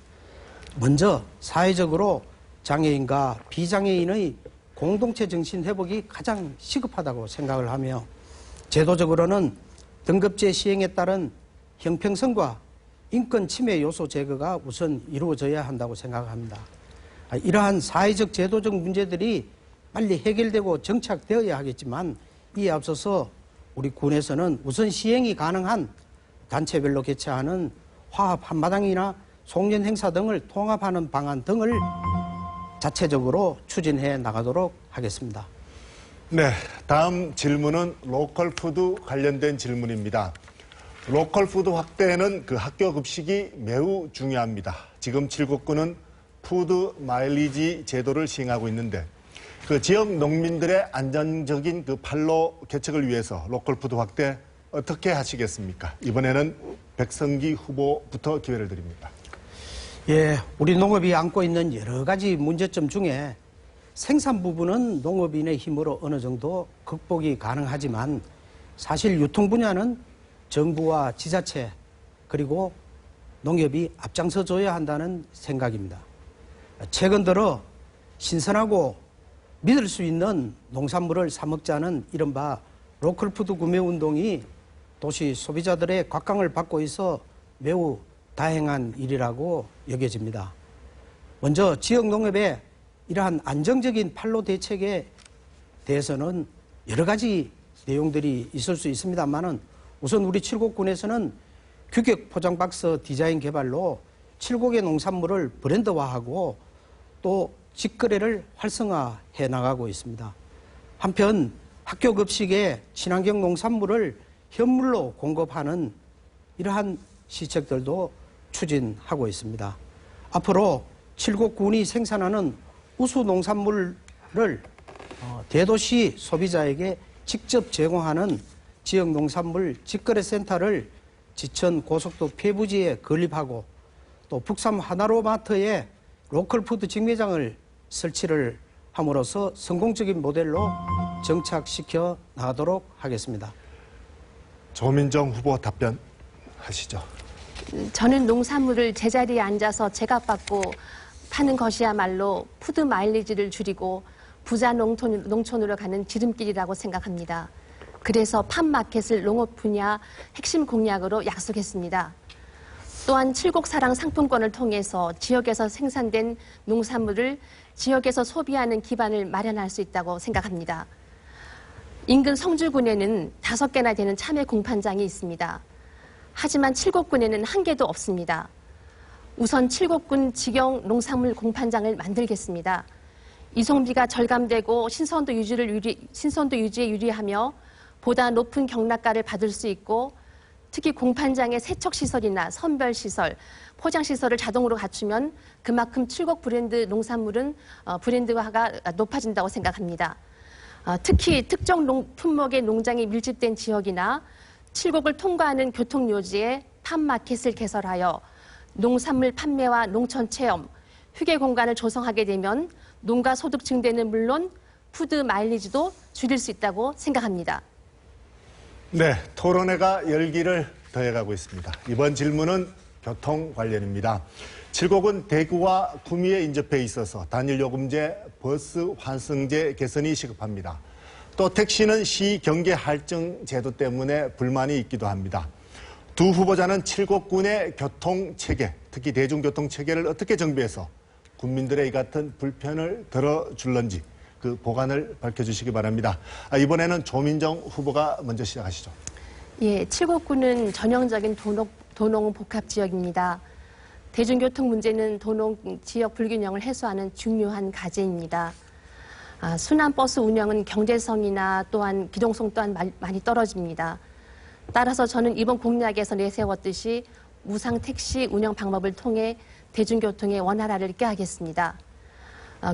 먼저 사회적으로 장애인과 비장애인의 공동체 정신 회복이 가장 시급하다고 생각을 하며 제도적으로는 등급제 시행에 따른 형평성과 인권 침해 요소 제거가 우선 이루어져야 한다고 생각합니다. 이러한 사회적 제도적 문제들이 빨리 해결되고 정착되어야 하겠지만 이에 앞서서 우리 군에서는 우선 시행이 가능한 단체별로 개최하는 화합 한마당이나 송년 행사 등을 통합하는 방안 등을 자체적으로 추진해 나가도록 하겠습니다. 네, 다음 질문은 로컬 푸드 관련된 질문입니다. 로컬 푸드 확대에는 그 학교 급식이 매우 중요합니다. 지금 7곳군은 푸드 마일리지 제도를 시행하고 있는데 그 지역 농민들의 안정적인 그 판로 개척을 위해서 로컬 푸드 확대 어떻게 하시겠습니까? 이번에는 백성기 후보부터 기회를 드립니다. 예, 우리 농업이 안고 있는 여러 가지 문제점 중에 생산 부분은 농업인의 힘으로 어느 정도 극복이 가능하지만 사실 유통 분야는 정부와 지자체 그리고 농협이 앞장서줘야 한다는 생각입니다. 최근 들어 신선하고 믿을 수 있는 농산물을 사 먹자는 이른바 로컬푸드 구매 운동이 도시 소비자들의 곽강을 받고 있어 매우 다행한 일이라고 여겨집니다. 먼저 지역 농업의 이러한 안정적인 판로 대책에 대해서는 여러 가지 내용들이 있을 수 있습니다만은 우선 우리 칠곡군에서는 규격 포장박스 디자인 개발로 칠곡의 농산물을 브랜드화하고 또 직거래를 활성화해 나가고 있습니다. 한편 학교 급식에 친환경 농산물을 현물로 공급하는 이러한 시책들도 추진하고 있습니다. 앞으로 칠곡군이 생산하는 우수 농산물을 대도시 소비자에게 직접 제공하는 지역 농산물 직거래 센터를 지천 고속도 폐부지에 건립하고 또 북삼 하나로마트에 로컬푸드 직매장을 설치를 함으로써 성공적인 모델로 정착시켜 나가도록 하겠습니다. 조민정 후보 답변하시죠. 저는 농산물을 제자리에 앉아서 제값받고 파는 것이야말로 푸드 마일리지를 줄이고 부자 농촌으로 가는 지름길이라고 생각합니다. 그래서 팜마켓을 농업 분야 핵심 공약으로 약속했습니다. 또한 칠곡사랑 상품권을 통해서 지역에서 생산된 농산물을 지역에서 소비하는 기반을 마련할 수 있다고 생각합니다. 인근 성주군에는 5개나 되는 참외 공판장이 있습니다. 하지만 칠곡군에는 한 개도 없습니다. 우선 칠곡군 직영 농산물 공판장을 만들겠습니다. 이송비가 절감되고 신선도 유지에 유리하며 보다 높은 경락가를 받을 수 있고 특히 공판장의 세척시설이나 선별시설, 포장시설을 자동으로 갖추면 그만큼 칠곡 브랜드 농산물은 브랜드화가 높아진다고 생각합니다. 특히 특정 품목의 농장이 밀집된 지역이나 칠곡을 통과하는 교통요지에 팜마켓을 개설하여 농산물 판매와 농촌 체험, 휴게 공간을 조성하게 되면 농가 소득 증대는 물론 푸드 마일리지도 줄일 수 있다고 생각합니다. 네, 토론회가 열기를 더해가고 있습니다. 이번 질문은 교통 관련입니다. 칠곡은 대구와 구미에 인접해 있어서 단일요금제, 버스 환승제 개선이 시급합니다. 또 택시는 시 경계 할증 제도 때문에 불만이 있기도 합니다. 두 후보자는 칠곡군의 교통 체계, 특히 대중교통 체계를 어떻게 정비해서 국민들의 이 같은 불편을 덜어줄런지 그 보관을 밝혀주시기 바랍니다. 이번에는 조민정 후보가 먼저 시작하시죠. 예, 칠곡군은 전형적인 도농 복합 지역입니다. 대중교통 문제는 도농 지역 불균형을 해소하는 중요한 과제입니다. 순환버스 운영은 경제성이나 또한 기동성 또한 많이 떨어집니다. 따라서 저는 이번 공약에서 내세웠듯이 무상 택시 운영 방법을 통해 대중교통의 원활화를 꾀하겠습니다.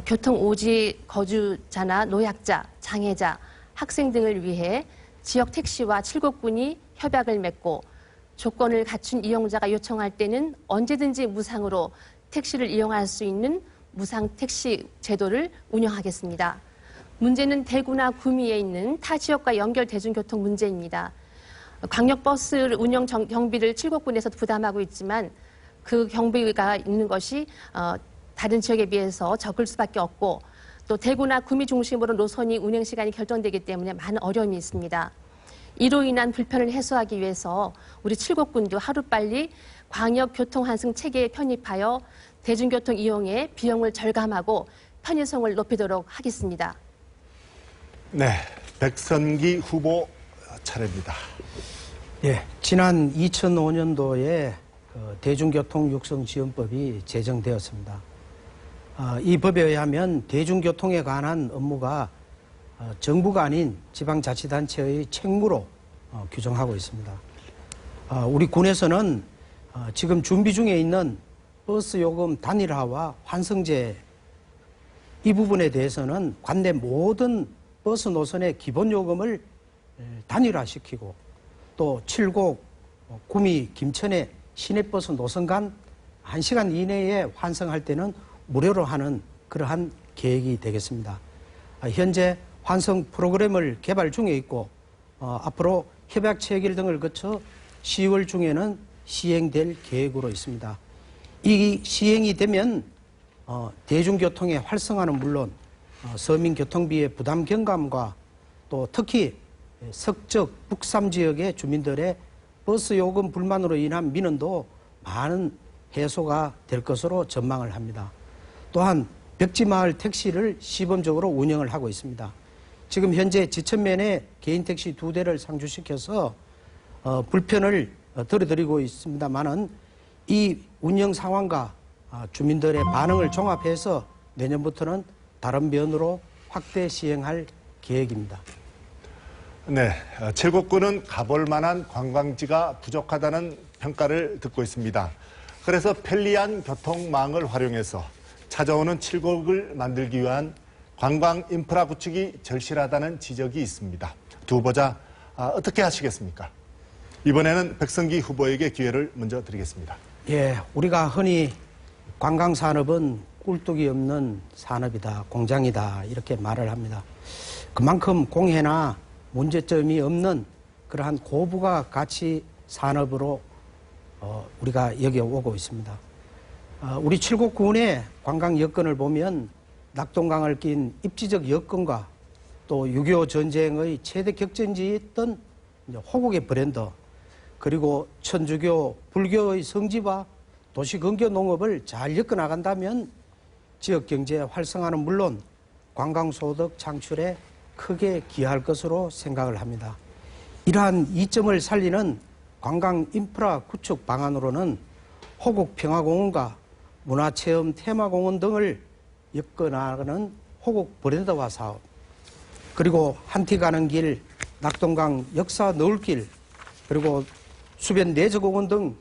교통 오지 거주자나 노약자, 장애자, 학생 등을 위해 지역 택시와 칠곡군이 협약을 맺고 조건을 갖춘 이용자가 요청할 때는 언제든지 무상으로 택시를 이용할 수 있는 무상 택시 제도를 운영하겠습니다. 문제는 대구나 구미에 있는 타 지역과 연결 대중교통 문제입니다. 광역버스 운영 경비를 칠곡군에서 부담하고 있지만 그 경비가 있는 것이 다른 지역에 비해서 적을 수밖에 없고 또 대구나 구미 중심으로 노선이 운행 시간이 결정되기 때문에 많은 어려움이 있습니다. 이로 인한 불편을 해소하기 위해서 우리 칠곡군도 하루빨리 광역교통환승 체계에 편입하여 대중교통 이용의 비용을 절감하고 편의성을 높이도록 하겠습니다. 네, 백선기 후보 차례입니다. 예, 지난 2005년도에 대중교통 육성지원법이 제정되었습니다. 이 법에 의하면 대중교통에 관한 업무가 정부가 아닌 지방자치단체의 책무로 규정하고 있습니다. 우리 군에서는 지금 준비 중에 있는 버스 요금 단일화와 환승제 이 부분에 대해서는 관내 모든 버스 노선의 기본 요금을 단일화시키고 또 칠곡, 구미, 김천의 시내버스 노선 간 1시간 이내에 환승할 때는 무료로 하는 그러한 계획이 되겠습니다. 현재 환승 프로그램을 개발 중에 있고 앞으로 협약 체결 등을 거쳐 10월 중에는 시행될 계획으로 있습니다. 이 시행이 되면 대중교통의 활성화는 물론 서민 교통비의 부담 경감과 또 특히 석적 북삼 지역의 주민들의 버스 요금 불만으로 인한 민원도 많은 해소가 될 것으로 전망을 합니다. 또한 벽지마을 택시를 시범적으로 운영을 하고 있습니다. 지금 현재 지천면에 개인 택시 2대를 상주시켜서 불편을 덜어드리고 있습니다만은 이 운영 상황과 주민들의 반응을 종합해서 내년부터는 다른 면으로 확대 시행할 계획입니다. 네, 칠곡군은 가볼 만한 관광지가 부족하다는 평가를 듣고 있습니다. 그래서 편리한 교통망을 활용해서 찾아오는 칠곡을 만들기 위한 관광 인프라 구축이 절실하다는 지적이 있습니다. 두 후보자 어떻게 하시겠습니까? 이번에는 백성기 후보에게 기회를 먼저 드리겠습니다. 예, 우리가 흔히 관광산업은 꿀뚝이 없는 산업이다, 공장이다 이렇게 말을 합니다. 그만큼 공해나 문제점이 없는 그러한 고부가 가치 산업으로 우리가 여겨오고 있습니다. 우리 칠곡군의 관광 여건을 보면 낙동강을 낀 입지적 여건과 또 6.25 전쟁의 최대 격전지였던 호국의 브랜드 그리고 천주교, 불교의 성지와 도시근교 농업을 잘 엮어나간다면 지역 경제 활성화는 물론 관광소득 창출에 크게 기여할 것으로 생각을 합니다. 이러한 이점을 살리는 관광 인프라 구축 방안으로는 호국평화공원과 문화체험 테마공원 등을 엮어나가는 호국 브랜드화 사업 그리고 한티 가는 길, 낙동강 역사 너울길 그리고 수변 내저공원 등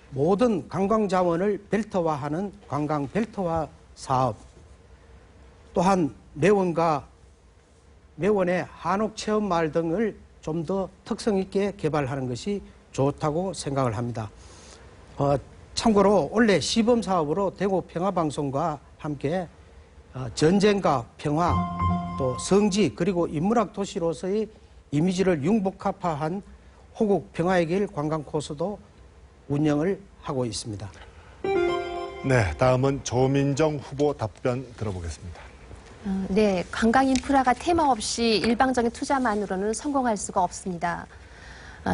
모든 관광자원을 벨트화하는 관광 벨트화 사업 또한 매원의 한옥체험마을 등을 좀 더 특성 있게 개발하는 것이 좋다고 생각을 합니다. 참고로 올해 시범사업으로 대구 평화방송과 함께 전쟁과 평화 또 성지 그리고 인문학 도시로서의 이미지를 융복합화한 호국 평화의 길 관광 코스도 운영을 하고 있습니다. 네, 다음은 조민정 후보 답변 들어보겠습니다. 네, 관광 인프라가 테마 없이 일방적인 투자만으로는 성공할 수가 없습니다.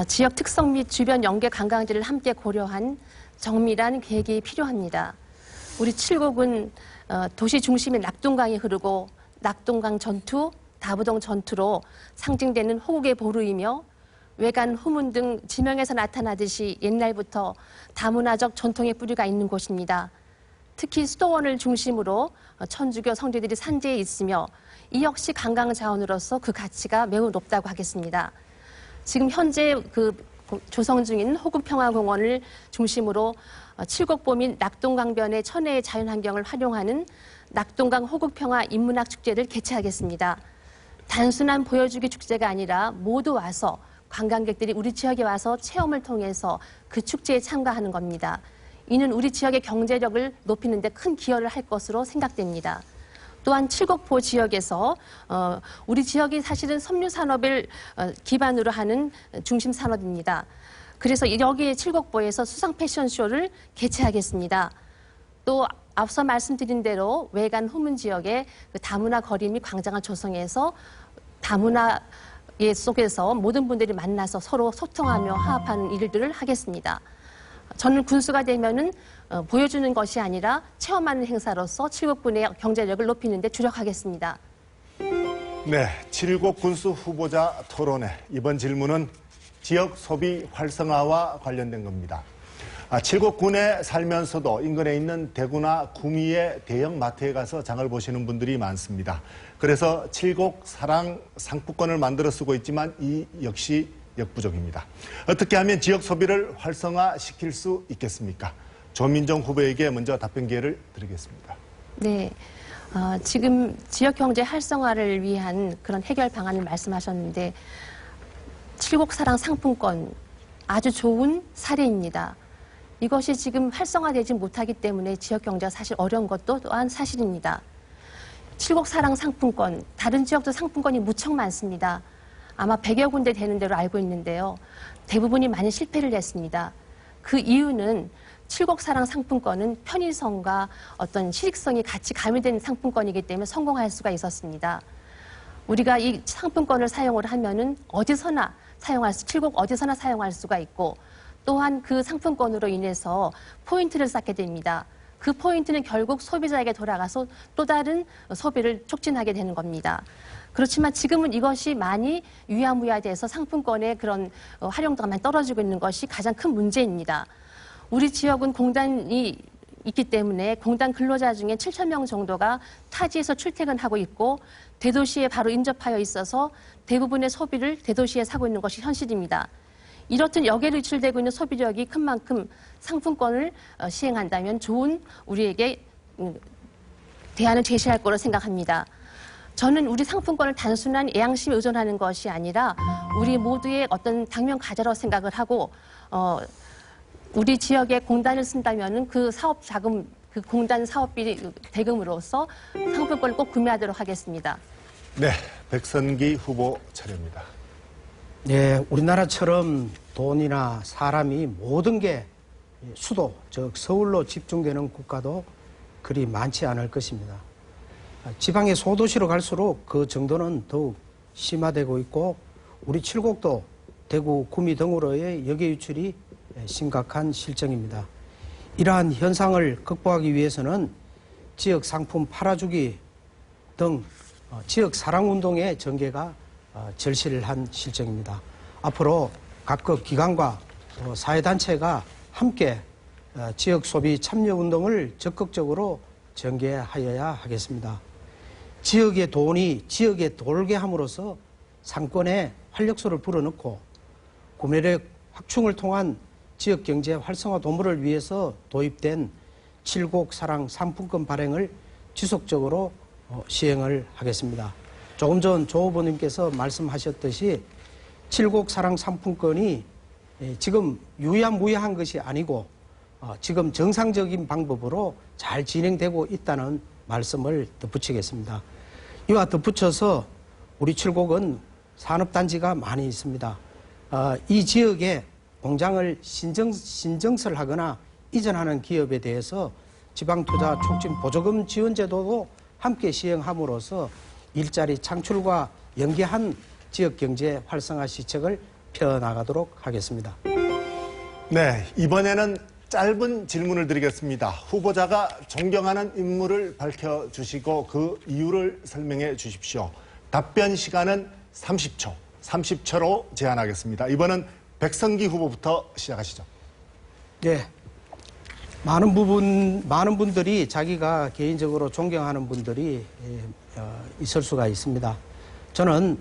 지역 특성 및 주변 연계 관광지를 함께 고려한 정밀한 계획이 필요합니다. 우리 칠곡은 도시 중심의 낙동강이 흐르고 낙동강 전투, 다부동 전투로 상징되는 호국의 보루이며 외관, 후문 등 지명에서 나타나듯이 옛날부터 다문화적 전통의 뿌리가 있는 곳입니다. 특히 수도원을 중심으로 천주교 성지들이 산지에 있으며 이 역시 관광 자원으로서 그 가치가 매우 높다고 하겠습니다. 지금 현재 조성 중인 호국평화공원을 중심으로 칠곡보 및 낙동강변의 천혜의 자연환경을 활용하는 낙동강 호국평화 인문학 축제를 개최하겠습니다. 단순한 보여주기 축제가 아니라 모두 와서 관광객들이 우리 지역에 와서 체험을 통해서 그 축제에 참가하는 겁니다. 이는 우리 지역의 경제력을 높이는 데 큰 기여를 할 것으로 생각됩니다. 또한 칠곡포 지역에서 우리 지역이 사실은 섬유 산업을 기반으로 하는 중심 산업입니다. 그래서 여기 칠곡포에서 수상 패션쇼를 개최하겠습니다. 또 앞서 말씀드린 대로 외관 후문 지역에 그 다문화 거리 및 광장을 조성해서 다문화 속에서 모든 분들이 만나서 서로 소통하며 화합하는 일들을 하겠습니다. 저는 군수가 되면은 보여주는 것이 아니라 체험하는 행사로서 칠곡군의 경제력을 높이는 데 주력하겠습니다. 네, 칠곡 군수 후보자 토론회. 이번 질문은 지역 소비 활성화와 관련된 겁니다. 칠곡군에 살면서도 인근에 있는 대구나 구미의 대형 마트에 가서 장을 보시는 분들이 많습니다. 그래서 칠곡 사랑 상품권을 만들어 쓰고 있지만 이 역시 역부족입니다. 어떻게 하면 지역 소비를 활성화시킬 수 있겠습니까? 조민정 후보에게 먼저 답변 기회를 드리겠습니다. 네, 지금 지역 경제 활성화를 위한 그런 해결 방안을 말씀하셨는데 칠곡 사랑 상품권 아주 좋은 사례입니다. 이것이 지금 활성화되지 못하기 때문에 지역 경제가 사실 어려운 것도 또한 사실입니다. 칠곡 사랑 상품권, 다른 지역도 상품권이 무척 많습니다. 아마 100여 군데 되는 대로 알고 있는데요. 대부분이 많이 실패를 했습니다. 그 이유는 칠곡 사랑 상품권은 편의성과 어떤 실익성이 같이 가미된 상품권이기 때문에 성공할 수가 있었습니다. 우리가 이 상품권을 사용을 하면은 칠곡 어디서나 사용할 수가 있고 또한 그 상품권으로 인해서 포인트를 쌓게 됩니다. 그 포인트는 결국 소비자에게 돌아가서 또 다른 소비를 촉진하게 되는 겁니다. 그렇지만 지금은 이것이 많이 유야무야돼서 상품권의 그런 활용도가 많이 떨어지고 있는 것이 가장 큰 문제입니다. 우리 지역은 공단이 있기 때문에 공단 근로자 중에 7,000명 정도가 타지에서 출퇴근하고 있고 대도시에 바로 인접하여 있어서 대부분의 소비를 대도시에 사고 있는 것이 현실입니다. 이렇듯 여기에 유출되고 있는 소비력이 큰 만큼 상품권을 시행한다면 좋은 우리에게 대안을 제시할 거로 생각합니다. 저는 우리 상품권을 단순한 애양심에 의존하는 것이 아니라 우리 모두의 어떤 당면 과제로 생각을 하고 우리 지역에 공단을 쓴다면은 그 사업 자금, 그 공단 사업비 대금으로서 상품권을 꼭 구매하도록 하겠습니다. 네, 백선기 후보 차례입니다. 네, 우리나라처럼 돈이나 사람이 모든 게 수도, 즉 서울로 집중되는 국가도 그리 많지 않을 것입니다. 지방의 소도시로 갈수록 그 정도는 더욱 심화되고 있고 우리 칠곡도 대구, 구미 등으로의 역외 유출이 심각한 실정입니다. 이러한 현상을 극복하기 위해서는 지역 상품 팔아주기 등 지역 사랑운동의 전개가 절실한 실정입니다. 앞으로 각급 기관과 사회단체가 함께 지역 소비 참여운동을 적극적으로 전개하여야 하겠습니다. 지역의 돈이 지역에 돌게 함으로써 상권에 활력소를 불어넣고 구매력 확충을 통한 지역경제 활성화 도모를 위해서 도입된 칠곡 사랑 상품권 발행을 지속적으로 시행을 하겠습니다. 조금 전 조 후보님께서 말씀하셨듯이 칠곡 사랑 상품권이 지금 유야무야한 것이 아니고 지금 정상적인 방법으로 잘 진행되고 있다는 말씀을 덧붙이겠습니다. 이와 덧붙여서 우리 칠곡은 산업단지가 많이 있습니다. 이 지역에 공장을 신정설하거나 이전하는 기업에 대해서 지방투자 촉진 보조금 지원 제도도 함께 시행함으로써 일자리 창출과 연계한 지역경제 활성화 시책을 펴나가도록 하겠습니다. 네, 이번에는 짧은 질문을 드리겠습니다. 후보자가 존경하는 인물을 밝혀주시고 그 이유를 설명해 주십시오. 답변 시간은 30초, 30초로 제한하겠습니다. 이번은 백성기 후보부터 시작하시죠. 네. 많은 분들이 자기가 개인적으로 존경하는 분들이 있을 수가 있습니다. 저는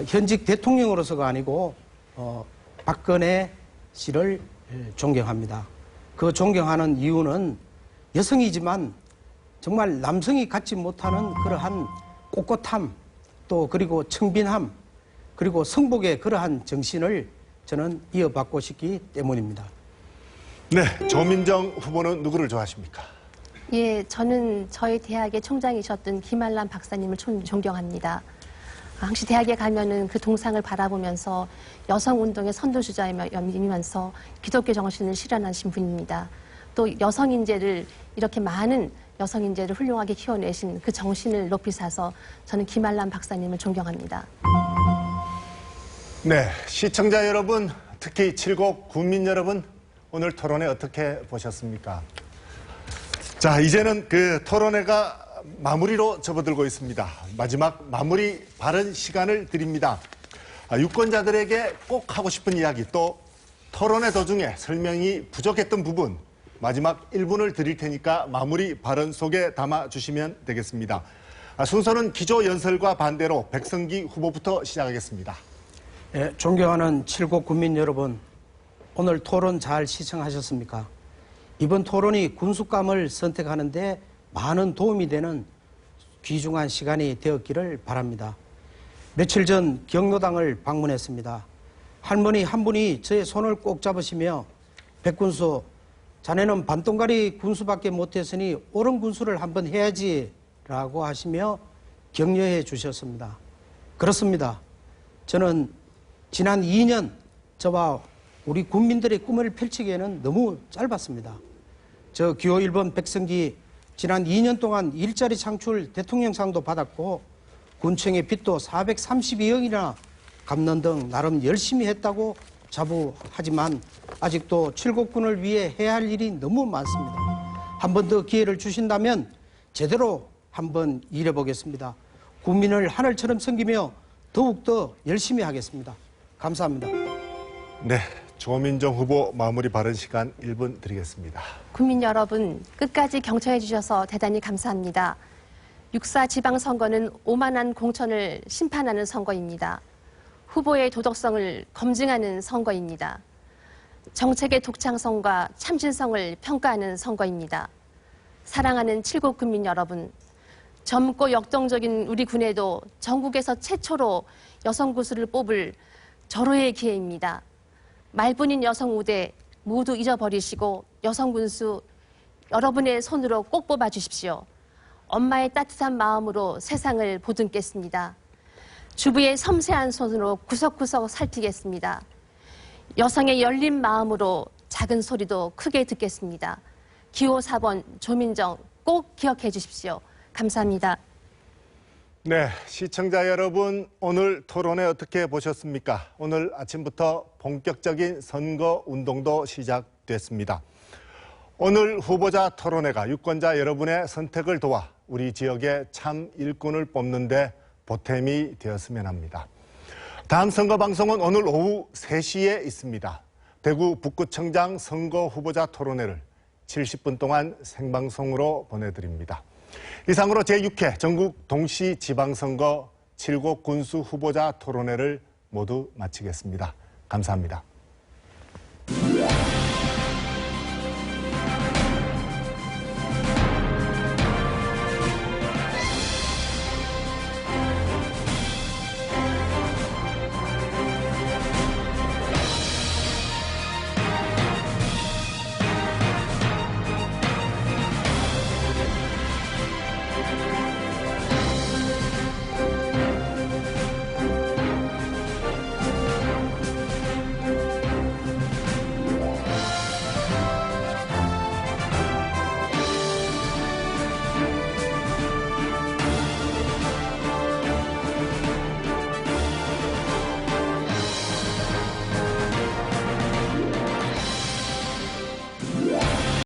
현직 대통령으로서가 아니고 박근혜 씨를 존경합니다. 그 존경하는 이유는 여성이지만 정말 남성이 갖지 못하는 그러한 꼿꼿함 또 그리고 청빈함 그리고 성복의 그러한 정신을 저는 이어받고 싶기 때문입니다. 네, 조민정 후보는 누구를 좋아하십니까? 예, 저는 저희 대학의 총장이셨던 김한란 박사님을 존경합니다. 항시 대학에 가면은 그 동상을 바라보면서 여성운동의 선도주자이면서 기독교 정신을 실현하신 분입니다. 또 여성인재를 이렇게 많은 여성인재를 훌륭하게 키워내신 그 정신을 높이 사서 저는 김한란 박사님을 존경합니다. 네, 시청자 여러분, 특히 칠곡 군민 여러분, 오늘 토론회 어떻게 보셨습니까? 자, 이제는 그 토론회가 마무리로 접어들고 있습니다. 마지막 마무리 발언 시간을 드립니다. 유권자들에게 꼭 하고 싶은 이야기, 또 토론회 도중에 설명이 부족했던 부분, 마지막 1분을 드릴 테니까 마무리 발언 속에 담아주시면 되겠습니다. 순서는 기조연설과 반대로 백성기 후보부터 시작하겠습니다. 예, 존경하는 칠곡 군민 여러분, 오늘 토론 잘 시청하셨습니까? 이번 토론이 군수감을 선택하는데 많은 도움이 되는 귀중한 시간이 되었기를 바랍니다. 며칠 전 경로당을 방문했습니다. 할머니 한 분이 저의 손을 꼭 잡으시며 백군수, 자네는 반동가리 군수밖에 못했으니 옳은 군수를 한번 해야지 라고 하시며 격려해 주셨습니다. 그렇습니다. 저는 지난 2년 저와 우리 국민들의 꿈을 펼치기에는 너무 짧았습니다. 저 기호 1번 백성기 지난 2년 동안 일자리 창출 대통령상도 받았고 군청의 빚도 432억이나 갚는 등 나름 열심히 했다고 자부하지만 아직도 칠곡군을 위해 해야 할 일이 너무 많습니다. 한 번 더 기회를 주신다면 제대로 한번 일해보겠습니다. 국민을 하늘처럼 섬기며 더욱더 열심히 하겠습니다. 감사합니다. 네, 조민정 후보 마무리 발언 시간 1분 드리겠습니다. 국민 여러분, 끝까지 경청해 주셔서 대단히 감사합니다. 6.4 지방선거는 오만한 공천을 심판하는 선거입니다. 후보의 도덕성을 검증하는 선거입니다. 정책의 독창성과 참신성을 평가하는 선거입니다. 사랑하는 칠곡 군민 여러분, 젊고 역동적인 우리 군에도 전국에서 최초로 여성 군수를 뽑을 절호의 기회입니다. 말뿐인 여성 우대 모두 잊어버리시고 여성 군수 여러분의 손으로 꼭 뽑아주십시오. 엄마의 따뜻한 마음으로 세상을 보듬겠습니다. 주부의 섬세한 손으로 구석구석 살피겠습니다. 여성의 열린 마음으로 작은 소리도 크게 듣겠습니다. 기호 4번 조민정 꼭 기억해 주십시오. 감사합니다. 네, 시청자 여러분, 오늘 토론회 어떻게 보셨습니까? 오늘 아침부터 본격적인 선거 운동도 시작됐습니다. 오늘 후보자 토론회가 유권자 여러분의 선택을 도와 우리 지역의 참 일꾼을 뽑는 데 보탬이 되었으면 합니다. 다음 선거 방송은 오늘 오후 3시에 있습니다. 대구 북구청장 선거 후보자 토론회를 70분 동안 생방송으로 보내드립니다. 이상으로 제6회 전국 동시 지방선거 칠곡 군수 후보자 토론회를 모두 마치겠습니다. 감사합니다.